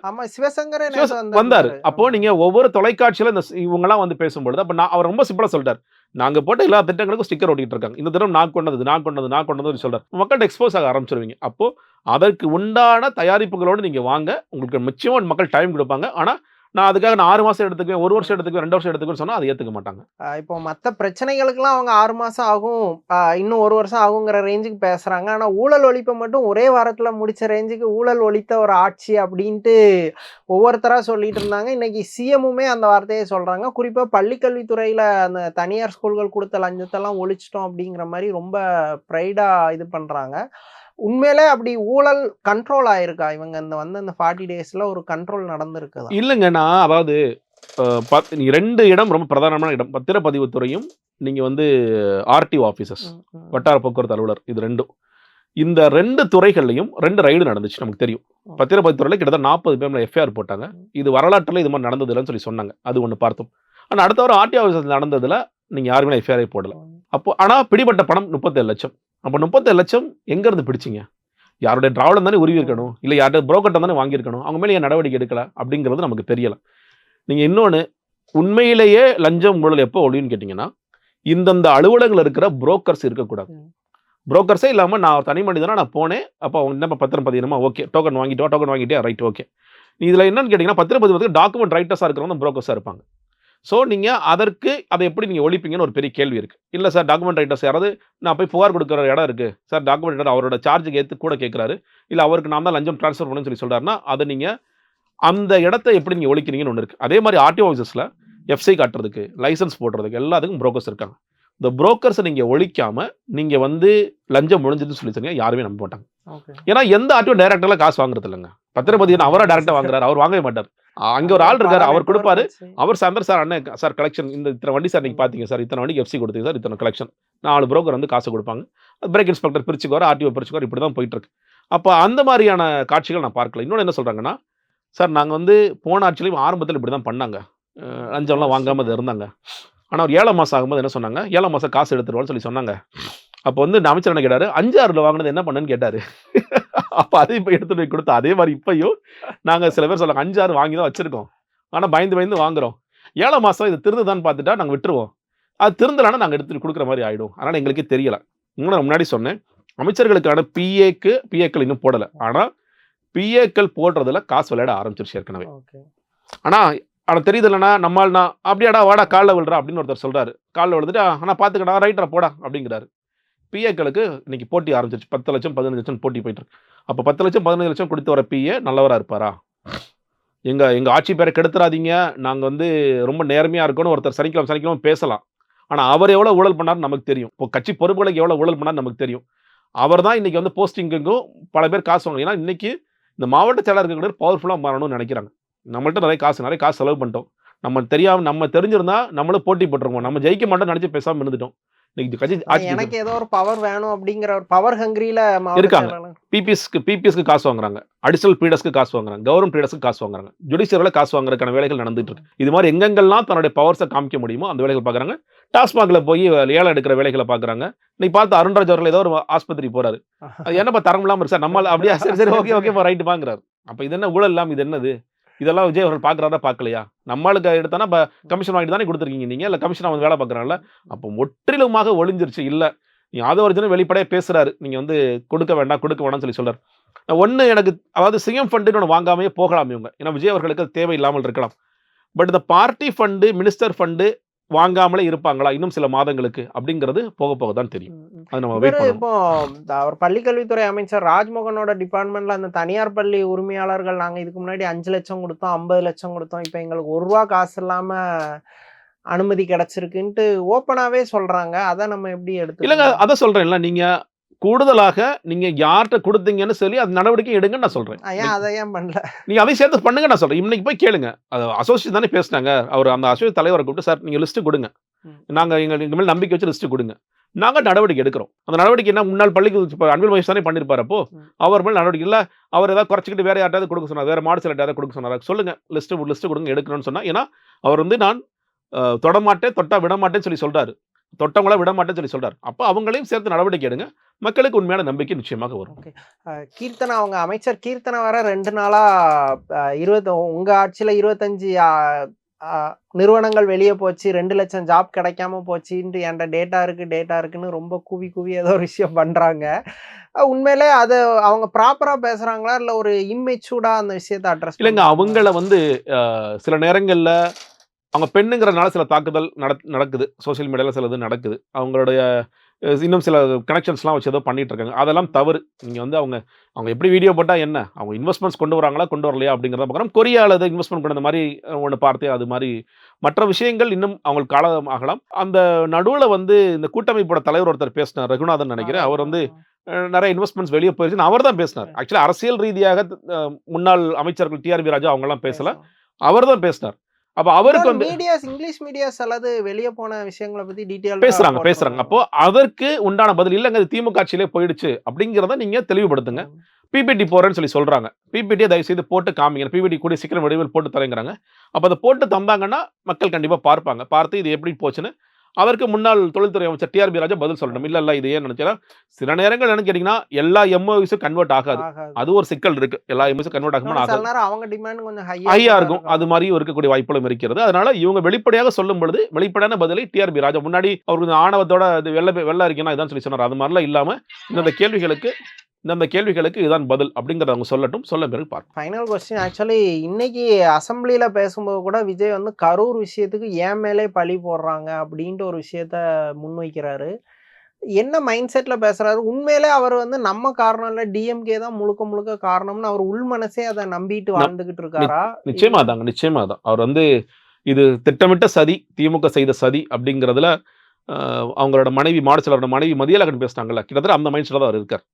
வந்தாரு. அப்போ நீங்க ஒவ்வொரு தொலைக்காட்சியில இவங்க எல்லாம் பேசும்பொழுது அப்ப அவர் ரொம்ப சிம்பிளா சொல்லிட்டார், நாங்க போட்ட எல்லா திட்டங்களுக்கும் ஸ்டிக்கர் ஒட்டிட்டு இருக்காங்க. இந்த திட்டம் நான் கொண்டது சொல்றாரு. மக்கள்கிட்ட எக்ஸ்போஸ் ஆக ஆரம்பிச்சிருவீங்க. அப்போ அதற்கு உண்டான தயாரிப்புகளோடு நீங்க வாங்க. உங்களுக்கு நிச்சயமா மக்கள் டைம் கொடுப்பாங்க. ஆனா நான் அதுக்காக 6 மாசம் எடுத்துக்குவேன், 1 வருஷம் எடுத்துக்குவேன், 2 வருஷம் எடுத்துக்குவேன் சொன்னா அதை ஏத்துக்க மாட்டாங்க. இப்போ மற்ற பிரச்சனைகளுக்கெல்லாம் அவங்க 6 மாசம் ஆகும், இன்னும் 1 வருஷம் ஆகுங்கிற ரேஞ்சுக்கு பேசுறாங்க. ஆனா ஊழல் ஒழிப்பை மட்டும் ஒரே வாரத்துல முடிச்ச ரேஞ்சுக்கு ஊழல் ஒழித்த ஒரு ஆட்சி அப்படின்ட்டு ஒவ்வொருத்தரா சொல்லிட்டு இருந்தாங்க. இன்னைக்கு சிஎம்முமே அந்த வார்த்தையை சொல்றாங்க. குறிப்பா பள்ளிக்கல்வித்துறையில அந்த தனியார் ஸ்கூல்கள் கொடுத்த லஞ்சத்தெல்லாம் ஒழிச்சிட்டோம் அப்படிங்கிற மாதிரி ரொம்ப ப்ரைடா இது பண்றாங்க. உண்மையிலே அப்படி ஊழல் கண்ட்ரோல் ஆயிருக்கா? இவங்க அந்த 40 டேஸ்ல ஒரு கண்ட்ரோல் நடந்திருக்குதா? இல்லைங்க, நான் அதாவது 2 இடம் ரொம்ப பிரதானமான இடம். பத்திரப்பதிவுத்துறையும் நீங்க ஆர்டிஓ ஆபீசர்ஸ், வட்டார போக்குவரத்து அலுவலர், இது 2. இந்த 2 துறைகள்லையும் 2 ரைடு நடந்துச்சு. நமக்கு தெரியும். பத்திரப்பதிவுத்துறையில கிட்டத்தட்ட 40 பேர் எஃப்ஐஆர் போட்டாங்க. இது வரலாற்றுல இது மாதிரி நடந்தது இல்லைன்னு சொல்லி சொன்னாங்க. அது ஒண்ணு பார்த்தோம். ஆனா அடுத்த வாரம் ஆர்டிஓ ஆபீசர்ஸ் நடந்ததுல நீங்க யாருமே எஃப்ஐஆர் போடல. அப்போ ஆனா பிடிபட்ட பணம் 37 லட்சம். அப்ப 37 லட்சம் எங்க இருந்து பிடிச்சிங்க? யாருடைய டிராவலம் தானே உருவி இருக்கணும், இல்ல யாருடைய புரோக்கர் தானே வாங்கியிருக்கணும். அவங்க மேலே ஏன் நடவடிக்கை எடுக்கல அப்படிங்கிறது நமக்கு தெரியல. நீங்க இன்னொன்னு, உண்மையிலேயே லஞ்சம் ஊழல் எப்போ ஒழியும்னு கேட்டீங்கன்னா, இந்தந்த அலுவலகங்கள் இருக்கிற புரோக்கர்ஸ் இருக்கக்கூடாது. புரோக்கர்ஸே இல்லாம நான் தனி மனிதனா நான் போனேன், அப்போ அவங்க என்ன பத்திரம் பதியணுமா, ஓகே டோக்கன் வாங்கிட்டே ரைட் ஓகே. இதுல என்னன்னு கேட்டீங்கன்னா, பத்திரப்பதிவு டாக்குமெண்ட் ரைட்டர்ஸா இருக்கிறவங்க புரோக்கர்ஸா இருப்பாங்க. ஸோ நீங்கள் அதை எப்படி நீங்கள் ஒழிப்பீங்கன்னு ஒரு பெரிய கேள்வி இருக்குது. இல்லை சார், டாக்குமெண்ட் ரைட்டர்ஸ் யாராவது நான் போய் புகார் கொடுக்குற இடம் இருக்குது சார், டாக்குமெண்ட் ரைட்டர் அவரோட சார்ஜுக்கு ஏற்று கூட கேட்குறாரு, இல்லை அவருக்கு நான் தான் லஞ்சம் ட்ரான்ஸ்ஃபர் பண்ணணும்னு சொல்லி சொல்கிறாருன்னா அதை நீங்கள் அந்த இடத்த எப்படி நீங்கள் ஒழிக்கிறீங்கன்னு ஒன்று இருக்குது. அதே மாதிரி ஆர்டிஓ ஆஃபீஸஸில் எஃப்சி காட்டுறதுக்கு, லைசன்ஸ் போடுறதுக்கு எல்லாத்துக்கும் புரோக்கர்ஸ் இருக்காங்க. இந்த புரோக்கர்ஸை நீங்கள் ஒழிக்காமல் நீங்கள் லஞ்சம் முடிஞ்சதுன்னு சொல்லி சொன்னீங்க யாருமே நம்ப மாட்டாங்க. ஏன்னா எந்த ஆர்டிஓ டைரக்டர்லாம் காசு வாங்குறது இல்லைங்க. பத்திரப்பதிவு அவராக டேரக்டாக வாங்குறாரு, அவர் வாங்கவே மாட்டார். அங்க ஒரு ஆள் இருக்காரு, அவர் கொடுப்பாரு. அவர் சார் அண்ணன் சார் கலெக்ஷன் இந்த இத்தனை வண்டி சார் நீங்க பாத்தீங்க சார், இத்தனை வண்டிக்கு எஃப்சி கொடுத்தீங்க சார், இத்தனை கலெக்ஷன் 4 புரோக்கர் காசு கொடுப்பாங்க. பிரேக் இன்ஸ்பெக்டர் பிரிச்சுக்குவார், ஆர்டிஓ பிரிச்சுக்குவார். இப்படிதான் போயிட்டு இருக்கு. அப்ப அந்த மாதிரியான காட்சிகள் நான் பார்க்கல. இன்னொன்று என்ன சொல்றாங்கன்னா, சார் நாங்க போன ஆட்சியிலையும் ஆரம்பத்தில் இப்படிதான் பண்ணாங்க, லஞ்சம்லாம் வாங்காம இருந்தாங்க. ஆனா ஒரு 7 மாசம் ஆகும்போது என்ன சொன்னாங்க, 7 மாசம் காசு எடுத்துருவான்னு சொல்லி சொன்னாங்க. அப்போ அமைச்சர் என்ன கேட்டாரு, 5-6 வாங்கினது என்ன பண்ணுன்னு கேட்டாரு. அப்ப அதை இப்ப எடுத்து போய் கொடுத்தா அதே மாதிரி இப்பயும் நாங்க சில பேர் சொல்லுவாங்க 5-6 வாங்கி தான் வச்சிருக்கோம், ஆனா பயந்து வாங்குறோம். 7 மாசம் இது திருந்துதான்னு பார்த்துட்டா நாங்க விட்டுருவோம், அது திருந்தலான்னா நாங்க எடுத்து கொடுக்குற மாதிரி ஆயிடும். அதனால எங்களுக்கே தெரியல. இன்னும் முன்னாடி சொன்னேன், அமைச்சர்களுக்கான பிஏக்கள் இன்னும் போடல. ஆனா பிஏக்கள் போடுறதுல காசு விளையாட ஆரம்பிச்சிருச்சு ஏற்கனவே. ஆனா தெரியுது இல்லைன்னா நம்மால் நான் அப்படியாடா வாடா காலில் விழுறா அப்படின்னு ஒருத்தர் சொல்றாரு. காலில் விழுந்துட்டு ஆனா பாத்துக்கடா ரைட்டரா போடா அப்படிங்கிறாரு. பிஏக்களுக்கு இன்னைக்கு போட்டி ஆரம்பிச்சிருச்சு. 10 லட்சம் 15 லட்சம் போட்டி போயிட்டு இருக்கு. அப்போ 10 லட்சம் 15 லட்சம் கொடுத்து வர பிஏ நல்லவரா இருப்பாரா? எங்க ஆட்சி பேரை கெடுத்துறாதீங்க, நாங்க வந்து ரொம்ப நேர்மையா இருக்கோம்னு ஒருத்தர் சனிக்கிழமை பேசலாம். ஆனா அவர் எவ்வளவு ஊழல் பண்ணாருன்னு நமக்கு தெரியும். இப்போ கட்சி பொறுப்புகளுக்கு எவ்வளவு ஊழல் பண்ணாரு நமக்கு தெரியும். அவர் தான் இன்னைக்கு வந்து போஸ்டிங்கும் பல பேர் காசு வாங்க. ஏன்னா இன்னைக்கு இந்த மாவட்ட செயலர்கள் பவர்ஃபுல்லா மாறணும்னு நினைக்கிறாங்க. நம்மள்ட்ட நிறைய காசு செலவு பண்ணிட்டோம். நம்ம தெரிஞ்சிருந்தா நம்மளும் போட்டி போட்டுருவோம். நம்ம ஜெயிக்க மாட்டோம்னு நினைச்சு பேசாம இருந்துட்டோம். இன்னைக்கு கட்சி எனக்கு ஏதோ ஒரு பவர் வேணும் அப்படிங்கிற ஒரு பவர் ஹங்கிரியில இருக்காங்க. பிபிஎஸ்க்கு காசு வாங்குறாங்க, அடிஷனல் பீடர்ஸ்க்கு காசு வாங்குறாங்க, கவர்மெண்ட் பீடர்ஸ்க்கு காசு வாங்குறாங்க, ஜுடிஷியரில் காசு வாங்குறதுக்கான வேலைகள் நடந்துட்டு இருக்கு. இது மாதிரி எங்கெங்கெல்லாம் தன்னுடைய பவர்ஸை காமிக்க முடியுமோ அந்த வேலைகள் பார்க்குறாங்க. டாஸ்மாக்ல போய் ஏலம் எடுக்கிற வேலைகளை பார்க்குறாங்க. இன்னைக்கு பார்த்து அருண்ராஜ் அவர்கள் ஏதோ ஒரு ஆஸ்பத்திரி போறாரு. அது என்னப்பா தரம் இல்லாமல் இருக்கு சார், நம்மளால அப்படியே சரி ஓகே ரைட்டு வாங்குறாரு. அப்போ இது என்ன ஊழல் இல்லாமல் இது என்னது? இதெல்லாம் விஜய் அவர்கள் பார்க்குறாரா பார்க்கலையா? நம்மளுக்கு எடுத்தானா கமிஷன் வாங்கிட்டு தானே கொடுத்துருக்கீங்க நீங்க, இல்லை கமிஷன் அவன் வேலை பார்க்குறாங்கல்ல. அப்போ முற்றிலுமாக ஒளிஞ்சிருச்சு. இல்லை நீ ஆதவர்ஜனும் வெளிப்படையாக பேசுறாரு, நீங்க வந்து கொடுக்க வேண்டாம்னு சொல்லி சொல்றாரு. ஒன்று எனக்கு அதாவது சிஎம் ஃபண்டுன்னு ஒன்று வாங்காமே போகலாம் இவங்க. ஏன்னா விஜய் அவர்களுக்கு தேவை இல்லாமல் இருக்கலாம். பட் இந்த பார்ட்டி ஃபண்டு, மினிஸ்டர் ஃபண்டு வாங்காமலே இருப்பாங்களா இன்னும் சில மாதங்களுக்கு அப்படிங்கிறது போக தான் தெரியும். அது நம்ம வெயிட் பண்ணணும். இப்போ அவர் பள்ளிக்கல்வித்துறை அமைச்சர் ராஜ்மோகனோட டிபார்ட்மெண்ட்ல அந்த தனியார் பள்ளி உரிமையாளர்கள் நாங்க இதுக்கு முன்னாடி 5 லட்சம் கொடுத்தோம், 50 லட்சம் கொடுத்தோம், இப்போ எங்களுக்கு 1 ரூபா காசு இல்லாம அனுமதி கிடைச்சிருக்குன்ட்டு ஓப்பனாவே சொல்றாங்க. அதை நம்ம எப்படி எடுத்து? இல்லைங்க, அதை சொல்றேன்ல, நீங்க கூடுதலாக நீங்க யார்கிட்ட கொடுத்தீங்கன்னு சொல்லி அது நடவடிக்கை எடுங்கன்னு நான் சொல்றேன். அதை ஏன் பண்ணல? நீங்க அதை சேர்த்து பண்ணுங்க நான் சொல்றேன். இன்னைக்கு போய் கேளுங்க. அது அசோசியேஷன் தானே பேசினாங்க. அவர் அந்த அசோசியேஷன் தலைவரை கூப்பிட்டு, சார் நீங்க லிஸ்ட் கொடுங்க, நாங்க எங்க மேல நம்பிக்கை வச்சு லிஸ்ட் கொடுங்க, நாங்க நடவடிக்கை எடுக்கிறோம். அந்த நடவடிக்கை என்ன, முன்னாள் பள்ளிக்கு அன்பில் மகேஷ் தானே பண்ணிருப்பாரு. அப்போ அவர் மேல நடவடிக்கை இல்லை, அவர் ஏதாவது குறைச்சிக்கிட்டு வேற யார்ட்டாவது கொடுக்க சொன்னார், வேற மாடு யாராவது கொடுக்க சொன்னார், சொல்லுங்க லிஸ்ட் கொடுங்க எடுக்கணும்னு சொன்னா. ஏன்னா அவர் வந்து நான் தொடமாட்டேன், தொட்டா விடமாட்டேன்னு சொல்லி சொல்றாரு, தொட்டவங்கள விடமாட்டேன்னு சொல்லி சொல்றாரு. அப்போ அவங்களையும் சேர்த்து நடவடிக்கை எடுங்க, மக்களுக்கு உண்மையான நம்பிக்கை நிச்சயமாக வரும். கீர்த்தனா, அவங்க அமைச்சர் கீர்த்தனா வர 2 நாளா உங்க ஆட்சியில 25 நிறுவனங்கள் வெளியே போச்சு, 2 லட்சம் ஜாப் கிடைக்காம போச்சுன்ட்டு என்கிட்ட டேட்டா இருக்குன்னு ரொம்ப குவி ஏதோ ஒரு விஷயம் பண்றாங்க. உண்மையிலே அது அவங்க ப்ராப்பரா பேசுறாங்களா, இல்ல ஒரு இம்மெச்சூர்டா அந்த விஷயத்தை அட்ரஸ்? இல்லைங்க, அவங்கள வந்து சில நேரங்கள்ல அவங்க பெண்ணுங்கிறதுனால சில தாக்குதல் நடக்குது, சோசியல் மீடியாவில் சில இது நடக்குது. அவங்களுடைய இன்னும் சில கனெக்ஷன்ஸ்லாம் வச்சு ஏதோ பண்ணிட்டு இருக்காங்க. அதெல்லாம் தவறு. நீங்கள் வந்து அவங்க எப்படி வீடியோ போட்டால் என்ன, அவங்க இன்வெஸ்ட்மெண்ட்ஸ் கொண்டு வராங்களா கொண்டு வரலையா அப்படிங்கிறத பார்க்குறோம். கொரியாவில் இன்வெஸ்ட்மெண்ட் கொண்ட மாதிரி ஒன்று பார்த்தே, அது மாதிரி மற்ற விஷயங்கள் இன்னும் அவங்களுக்கு காலம் ஆகலாம். அந்த நடுவில் வந்து இந்த கூட்டமைப்போட தலைவர் ஒருத்தர் பேசினார், ரகுநாதன் நினைக்கிறேன். அவர் வந்து நிறைய இன்வெஸ்ட்மெண்ட்ஸ் வெளியே போயிருச்சுன்னு அவர் தான் பேசினார். ஆக்சுவலி அரசியல் ரீதியாக முன்னாள் அமைச்சர்கள் டிஆர்பி ராஜா அவங்கெல்லாம் பேசல, அவர் தான் பேசினார். அப்ப அவருக்கு வந்து இங்கிலீஷ் மீடியாஸ் அல்லது வெளியே போன விஷயங்களை பத்தி டீடைல் பேசுறாங்க. அப்போ அதற்கு உண்டான பதில் இல்லைங்க, அது திமுக ஆட்சியிலே போயிடுச்சு அப்படிங்கிறத நீங்க தெளிவுபடுத்துங்க. பிபிடி போறேன்னு சொல்றாங்க. பிபிடியை தயவு செய்து போட்டு காமிங்க. பிபிடி கூட சீக்கிரம் வடிவில் போட்டு தரங்கிறாங்க. அப்ப அதை போட்டு தந்தாங்கன்னா மக்கள் கண்டிப்பா பார்ப்பாங்க. பார்த்து இது எப்படி போச்சுன்னு அதற்கு முன்னாள் தொழில்துறை அமைச்சர் டிஆர்பி ராஜா பதில் சொல்லணும். இல்ல இது ஏன் நினைச்சா, சில நேரங்கள் என்ன கேட்டீங்கன்னா எல்லா எம்ஓவிஸும் கன்வெர்ட் ஆகாது. அது ஒரு சிக்கல் இருக்கு. எல்லா எம்ஓவிஸும் கன்வெர்ட் ஆகாது, அவங்க டிமாண்ட் கொஞ்சம் ஹையா இருக்கும். அது மாதிரி இருக்கக்கூடிய வாய்ப்புகளும் இருக்கிறது. அதனால இவங்க வெளிப்படையாக சொல்லும் பொழுது வெளிப்படையான பதிலை டிஆர்பி ராஜா முன்னாடி அவருக்கு ஆணவத்தோட வெள்ள இருக்கேன்னா இதான் சொல்லி சொன்னார். அது மாதிரிலாம் இல்லாம இந்த கேள்விகளுக்கு இதுதான் பதில் அப்படிங்கறத அவங்க சொல்லட்டும். சொல்ல பிறகு பார்ப்போம். ஃபைனல் क्वेश्चन, ஆக்சுவலி இன்னைக்கு அசெம்பிளில பேசும்போது கூட விஜய் வந்து கரூர் விஷயத்துக்கு ஏன் மேலே பழி போடுறாங்க அப்படின்ட்டு ஒரு விஷயத்த முன்வைக்கிறாரு. என்ன மைண்ட் செட்ல பேசுறாரு? உண்மையிலே அவர் வந்து நம்ம காரணம் இல்ல, டிஎம்கே தான் முழுக்க காரணம்னு அவர் உள் மனசே அதை நம்பிட்டு வாழ்ந்துகிட்டு இருக்காரா? நிச்சயமா தான். அவர் வந்து இது திட்டமிட்ட சதி, திமுக செய்த சதி அப்படிங்கிறதுல அவங்களோட மனைவி மாடச்சலரோட மனைவி மதியழகன் பேசினாங்கல்ல, கிட்டத்தட்ட அந்த மைண்ட் செட்ல தான் அவர் இருக்கார்.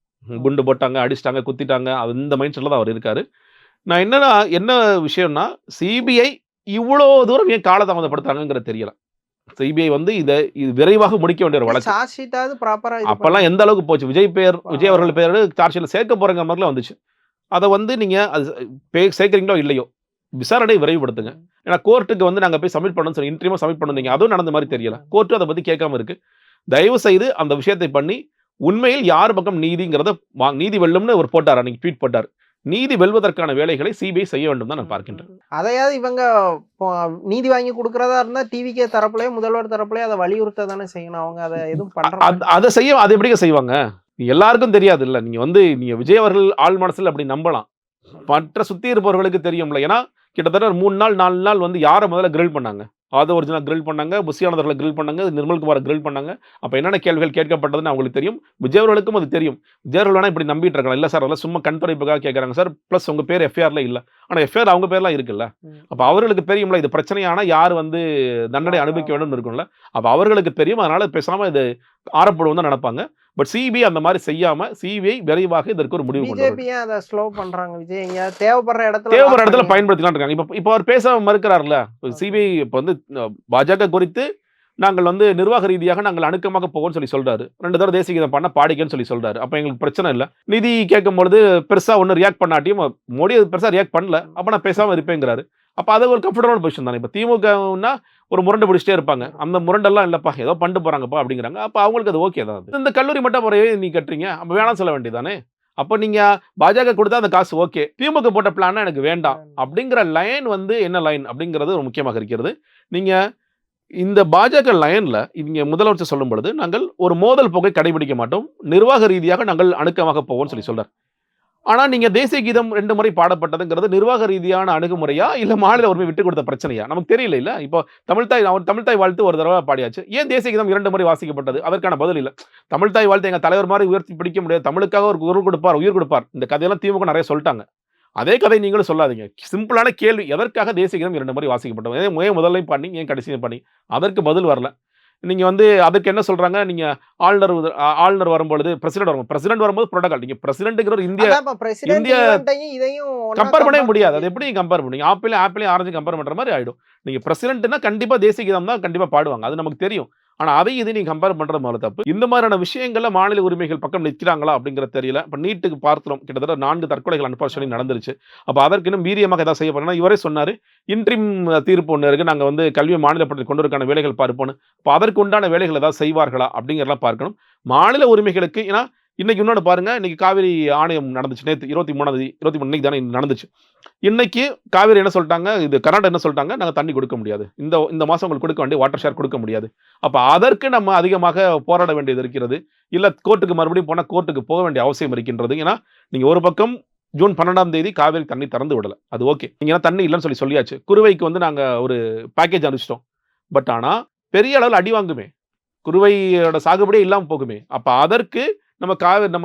குண்டு போட்டாங்க, அடிச்சிட்டாங்க, குத்திட்டாங்க, அந்த மைண்ட் செட்ல தான் அவர் இருக்காரு. நான் என்ன விஷயம்னா, சிபிஐ இவ்வளோ தூரம் ஏன் காலதாமதப்படுத்துறாங்கிறது தெரியல. சிபிஐ வந்து இது விரைவாக முடிக்க வேண்டிய ஒரு வழக்கு. அப்பெல்லாம் எந்த அளவுக்கு போச்சு, விஜய் அவர்கள் பேர் சார்ஜ் ஷீட்ல சேர்க்க போறங்க மாதிரிலாம் வந்துச்சு. அதை வந்து நீங்க சேர்க்கிறீங்களோ இல்லையோ விசாரணை விரைவுபடுத்துங்க. ஏன்னா கோர்ட்டுக்கு வந்து நாங்க போய் சப்மிட் பண்ணணும்னு சொல்லி இன்ட்ரீமா சப்மிட் பண்ணுங்க, அதுவும் நடந்த மாதிரி தெரியல. கோர்ட்டு அதை பத்தி கேட்காம இருக்கு. தயவு செய்து அந்த விஷயத்தை பண்ணி உண்மையில் யார் பக்கம் நீதிங்கிறத நீதி வெல்லும்னு ஒரு போட்டார், அன்னைக்கு ட்வீட் போட்டார். நீதி வெல்வதற்கான வேலைகளை சிபிஐ செய்ய வேண்டும் தான் நான் பார்க்கின்றேன். அதையாவது இவங்க நீதி வாங்கி கொடுக்கறதா இருந்தா டிவிகே தரப்புலயே முதல்வர் தரப்புலயே அதை வலியுறுத்த தானே செய்யணும். அவங்க அதை எதுவும் பண்றாங்க? அதை எப்படி செய்வாங்க? எல்லாருக்கும் தெரியாது இல்ல. நீங்க விஜய் அவர்கள் ஆள் மனசுல அப்படி நம்பலாம், மற்ற சுத்தி இருப்பவர்களுக்கு தெரியும்ல. ஏன்னா கிட்டத்தட்ட 3 நாள் 4 நாள் வந்து யாரை முதல்ல கிரில் பண்ணாங்க, ஆதவர்ஜுனா கிரில் பண்ணாங்க, புஷியானந்தர்களை கிரில் பண்ணாங்க, நிர்மல்குமாரை கிரில் பண்ணாங்க. அப்ப என்னென்ன கேள்விகள் கேட்கப்பட்டதுன்னு அவங்களுக்கு தெரியும். விஜய் அவர்களுக்கும் அது தெரியும். விஜய் அவர்கள் வேணா இப்படி நம்பிட்டு இருக்கலாம். இல்ல சார் அதெல்லாம் சும்மா கண் துடைப்புக்காக கேட்கறாங்க சார். பிளஸ் உங்க பேர் எஃப்ஐஆர்ல இல்ல. ஆனா எஃப்ஐஆர் அவங்க பேர்லாம் இருக்குல்ல. அப்ப அவர்களுக்கு தெரியும்ல இது பிரச்சனையானா யார் வந்து தண்டனை அனுபவிக்க வேண்டும்னு இருக்கும்ல. அப்ப அவர்களுக்கு தெரியும். அதனால பேசாம இது ஆறப்படுவோம் தான் நினைப்பாங்க. பட் சிபிஐ அந்த மாதிரி செய்யாம சிபிஐ விரைவாக இதற்கு ஒரு முடிவு கொண்டு வரும். பிஜேபி அதை ஸ்லோ பண்றாங்க. விஜய் எங்கேயாவது தேவைப்படுற இடத்துல பயன்படுத்தலாம் இருக்காங்க. இப்ப அவர் பேச மறுக்கிறார்ல. சிபிஐ இப்ப வந்து பாஜக குறித்து நாங்கள் வந்து நிர்வாக ரீதியாக நாங்கள் அணுக்கமாக போவோம்னு சொல்லி சொல்றாரு. 2 தடவை தேசிய கீதம் பண்ண பாடிக்கன்னு சொல்லி சொல்றாரு. அப்ப எங்களுக்கு பிரச்சனை இல்ல. நிதி கேட்கும்பொழுது பெருசா ஒன்னும் ரியாக்ட் பண்ணாட்டியும் மோடி பெருசா ரியாக்ட் பண்ணல. அப்ப நான் பேசாம இருப்பேங்கிறாரு. அப்ப அது ஒரு கம்ஃபர்டபுள் பொசிஷன் தானே. இப்ப திமுகனா ஒரு முரண்டு பிடிச்சிட்டே இருப்பாங்க. அந்த முரண்டெல்லாம் இல்லப்பா ஏதோ பண்ணிட்டு போறாங்கப்பா அப்படிங்கிறாங்க. அப்ப அவங்களுக்கு அது ஓகே தான். இந்த கல்லூரி மட்ட முறையை நீ கட்டுறீங்க, அப்ப வேணாம் சொல்ல வேண்டியதானே. அப்ப நீங்க பாஜக கொடுத்தா அந்த காசு ஓகே, திமுக போட்ட பிளான் எனக்கு வேண்டாம் அப்படிங்கிற லைன் வந்து என்ன லைன் அப்படிங்கிறது ஒரு முக்கியமாக இருக்கிறது. நீங்க இந்த பாஜக லைன்ல இங்க முதலமைச்சர் சொல்லும் பொழுது நாங்கள் ஒரு மோதல் போக்கை கடைபிடிக்க மாட்டோம், நிர்வாக ரீதியாக நாங்கள் அணுக்கமாக போவோம்னு சொல்லி சொல்றார். ஆனா நீங்க தேசிய கீதம் 2 முறை பாடப்பட்டதுங்கிறது நிர்வாக ரீதியான அணுகுமுறையா இல்ல மாநில உரிமை விட்டு கொடுத்த பிரச்சனையா நமக்கு தெரியல. இல்ல இப்போ தமிழ்தாய் வாழ்த்து ஒரு தடவை பாடியாச்சு. ஏன் தேசிய கீதம் 2 முறை வாசிக்கப்பட்டது? அதற்கான பதில் இல்ல. தமிழ்தாய் வாழ்த்து எங்க தலைவர் மாதிரி உயர்த்தி பிடிக்க முடியாது, தமிழுக்காக ஒரு குரல் கொடுப்பார், உயிர் கொடுப்பார். இந்த கதையெல்லாம் திமுக நிறைய சொல்லிட்டாங்க. அதே கதை நீங்களும் சொல்லாதீங்க. சிம்பிளான கேள்வி, எதற்காக தேசிய கீதம் 2 முறை வாசிக்கப்பட்டது? ஏன் முதல்லையும் பண்ணி ஏன் கடைசியும் பண்ணி? அதற்கு பதில் வரல. நீங்க வந்து அதுக்கு என்ன சொல்றாங்க, நீங்க ஆளுநர் வரும்பொழுது பிரசிடென்ட் வரும்போது புரோட்டோகால். நீங்க பிரசிடென்ட்ங்கிற இந்தியா கம்பேர் பண்ணவே முடியாது. அது எப்படி கம்பேர் பண்ணுவீங்க? ஆப்பிளையும் ஆரஞ்சு கம்பேர் பண்ற மாதிரி ஆயிடும். நீங்க பிரசிடென்ட்னா கண்டிப்பா தேசிய கீதம் தான் கண்டிப்பா பாடுவாங்க, அது நமக்கு தெரியும். ஆனா அதையும் இதை நீங்க கம்பேர் பண்றது மாதிரி தப்பு. இந்த மாதிரியான விஷயங்கள்ல மாநில உரிமைகள் பக்கம் நிற்கிறாங்களா அப்படிங்கிறது தெரியல. இப்ப நீட்டுக்கு பார்க்கிறோம், கிட்டத்தட்ட 4 தற்கொலைகள் அன்பார்ச்சுனேட்லி நடந்துருச்சு. அப்ப அதற்கு இன்னும் வீரியமாக ஏதாவது செய்யப்படணும். இவரே சொன்னாரு இன்ட்ரீம் தீர்ப்பு ஒன்று இருக்கு, நாங்க வந்து கல்வியை மாநிலப்பட்டு கொண்டு வரக்கான வேலைகள் பார்ப்போம். இப்போ அதற்கு உண்டான வேலைகள் ஏதாவது செய்வார்களா அப்படிங்கிறதெல்லாம் பார்க்கணும். மாநில உரிமைகளுக்கு ஏன்னா இன்னைக்கு இன்னொன்று பாருங்க, இன்னைக்கு காவிரி ஆணையம் நடந்துச்சு. நேற்று 23 இன்னைக்கு தானே நடந்துச்சு. இன்னைக்கு காவிரி என்ன சொல்லிட்டாங்க, இது கர்நாடகா என்ன சொல்லிட்டாங்க, நாங்கள் தண்ணி கொடுக்க முடியாது, இந்த மாசம் உங்களுக்கு கொடுக்க வேண்டிய வாட்டர் ஷேர் கொடுக்க முடியாது. அப்ப அதற்கு நம்ம அதிகமாக போராட வேண்டியது இருக்கிறது. இல்ல கோர்ட்டுக்கு மறுபடியும் போனா கோர்ட்டுக்கு போக வேண்டிய அவசியம் இருக்கின்றது. ஏன்னா நீங்க ஒரு பக்கம் ஜூன் 12ஆம் தேதி காவிரி தண்ணி திறந்து விடல, அது ஓகே. நீங்க தண்ணி இல்லைன்னு சொல்லியாச்சு. குறுவைக்கு வந்து நாங்க ஒரு பேக்கேஜ் அனுப்பிச்சிட்டோம். பட் ஆனா பெரிய அளவில் அடி வாங்குமே, குறுவையோட சாகுபடியே இல்லாம போகுமே. அப்ப அதற்கு நம்ம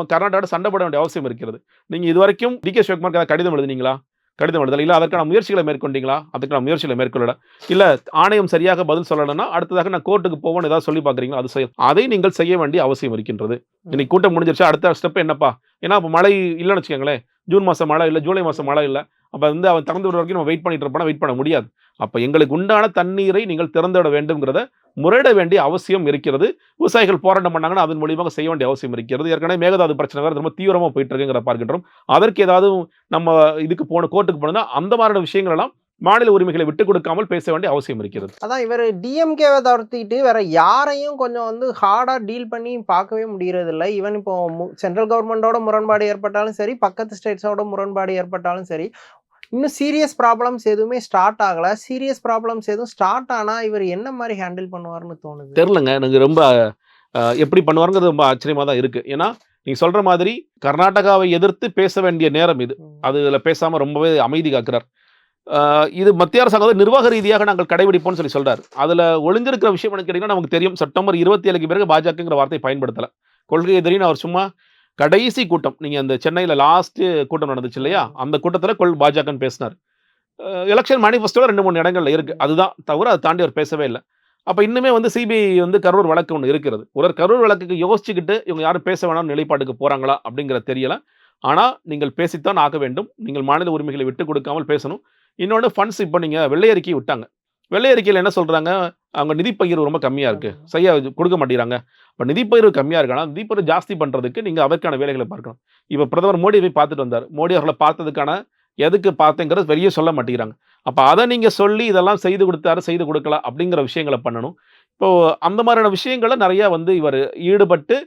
கர்நாடகாவோட சண்டை போட வேண்டிய அவசியம் இருக்கிறது. நீங்க இதுவரைக்கும் டி.கே. சிவகுமார் கடிதம் எழுதினீங்களா? கடிதம் எழுதல. இல்ல அதற்கான முயற்சிகளை மேற்கொண்டீங்களா? அதுக்கான முயற்சிகளை மேற்கொள்ளல. இல்ல ஆணையம் சரியாக பதில் சொல்லலன்னா அடுத்ததாக நான் கோர்ட்டுக்கு போவேன்னு ஏதாவது சொல்லி பாக்குறீங்களா? அதை நீங்கள் செய்ய வேண்டிய அவசியம் இருக்கின்றது. இன்னைக்கு கூட்டம் முடிஞ்சிருச்சு, அடுத்த ஸ்டெப் என்னப்பா? ஏன்னா இப்ப மழை இல்லைன்னு வச்சுக்கோங்களேன், ஜூன் மாசம் மழை இல்லை, ஜூலை மாசம் மழை இல்லை. அப்ப வந்து அவன் திறந்து விடுற வரைக்கும் நம்ம வெயிட் பண்ணிட்டு இருப்போம்னா வெயிட் பண்ண முடியாது. அப்ப எங்களுக்கு உண்டான தண்ணீரை நீங்கள் திறந்து விட வேண்டும்ங்கிறத முறையிட வேண்டிய அவசியம் இருக்கிறது. விவசாயிகள் போராட்டம் பண்ணாங்கன்னா அதன் மூலியமாக செய்ய வேண்டிய அவசியம் இருக்கிறது. ஏற்கனவே மேகதாது பிரச்சனை வேற ரொம்ப தீவிரமா போயிட்டு இருக்குங்கிற பார்க்கின்றோம். அதற்கு ஏதாவது நம்ம இதுக்கு கோர்ட்டுக்கு போனோம்னா அந்த மாதிரியான விஷயங்கள் எல்லாம் மாநில உரிமைகளை விட்டுக் கொடுக்காமல் பேச வேண்டிய அவசியம் இருக்கிறது. அதான் இவர் டிஎம்கேவை தவிர்த்துக்கிட்டு வேற யாரையும் கொஞ்சம் வந்து ஹார்டா டீல் பண்ணி பார்க்கவே முடியறது இல்லை. ஈவன் இப்போ சென்ட்ரல் கவர்மெண்டோட முரண்பாடு ஏற்பட்டாலும் சரி, பக்கத்து ஸ்டேட்ஸோட முரண்பாடு ஏற்பட்டாலும் சரி, இன்னும் சீரியஸ் ப்ராப்ளம்ஸ் எதுவுமே ஸ்டார்ட் ஆகல. சீரியஸ் ப்ராப்ளம்ஸ் எதுவும் ஸ்டார்ட் ஆனா இவர் என்ன மாதிரி ஹேண்டில் பண்ணுவார்னு தோணுது. தெரியலங்க, எனக்கு ரொம்ப எப்படி பண்ணுவாருங்கிறது ரொம்ப ஆச்சரியமா தான் இருக்கு. ஏன்னா நீங்க சொல்ற மாதிரி கர்நாடகாவை எதிர்த்து பேச வேண்டிய நேரம் இது, அதுல பேசாம ரொம்பவே அமைதி காக்கிறார். இது மத்திய அரசாங்கம் நிர்வாக ரீதியாக நாங்கள் கடைபிடிப்போம்னு சொல்றாரு. அதுல ஒளிஞ்சிருக்கிற விஷயம் என்ன கேட்டீங்கன்னா, நமக்கு தெரியும் செப்டம்பர் 27க்கு பிறகு பாஜகங்கிற வார்த்தை பயன்படுத்தல. கொள்கை எதிரின்னு அவர் சும்மா கடைசி கூட்டம், நீங்க அந்த சென்னையில லாஸ்ட் கூட்டம் நடந்துச்சு இல்லையா, அந்த கூட்டத்துல பாஜகன்னு பேசினார். எலெக்ஷன் மேனிஃபெஸ்டோல 2-3 இடங்கள்ல இருக்கு, அதுதான் தவிர அதை தாண்டி அவர் பேசவே இல்லை. அப்ப இன்னுமே வந்து சிபிஐ வந்து கரூர் வழக்கு ஒன்று இருக்கிறது. ஒரு கரூர் வழக்குக்கு யோசிச்சுக்கிட்டு இவங்க யாரும் பேச வேணாம் நிலைப்பாட்டுக்கு போறாங்களா அப்படிங்கிற தெரியல. ஆனா நீங்கள் பேசித்தான் ஆக வேண்டும். நீங்கள் மாநில உரிமைகளை விட்டு கொடுக்காமல் பேசணும். இன்னொன்று ஃபண்ட்ஸ், இப்போ நீங்க வெள்ளை அறிக்கை விட்டாங்க. வெள்ளை அறிக்கையில் என்ன சொல்றாங்க, அவங்க நிதி பகிர்வு ரொம்ப கம்மியா இருக்கு, சரியா கொடுக்க மாட்டேங்கிறாங்க. இப்போ நிதி பகிர்வு கம்மியா இருக்கானா, நிதி பகிர்வு ஜாஸ்தி பண்றதுக்கு நீங்க அதற்கான வேலைகளை பார்க்கணும். இப்போ பிரதமர் மோடி போய் பார்த்துட்டு வந்தார். மோடி அவர்களை பார்த்ததுக்கான எதுக்கு பார்த்தேங்கிறது வெளியே சொல்ல மாட்டேங்கிறாங்க. அப்ப அதை நீங்க சொல்லி இதெல்லாம் செய்து கொடுத்தாரு, செய்து கொடுக்கல அப்படிங்கிற விஷயங்களை பண்ணணும். இப்போ அந்த மாதிரியான விஷயங்களை நிறைய வந்து இவர் ஈடுபட்டு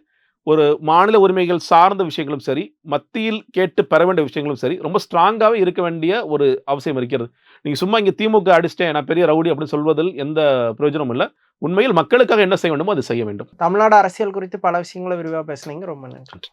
ஒரு மாநில உரிமைகள் சார்ந்த விஷயங்களும் சரி, மத்தியில் கேட்டு பெற வேண்டிய விஷயங்களும் சரி, ரொம்ப ஸ்ட்ராங்காகவே இருக்க வேண்டிய ஒரு அவசியம் இருக்கிறது. நீங்க சும்மா இங்க திமுக அடிச்சிட்டேன், நான் பெரிய ரவுடி அப்படின்னு சொல்வதில் எந்த பிரயோஜனமும் இல்லை. உண்மையில் மக்களுக்காக என்ன செய்ய வேண்டுமோ அதை செய்ய வேண்டும். தமிழ்நாடு அரசியல் குறித்து பல விஷயங்களை விரிவாக பேசுனீங்க, ரொம்ப நன்றி.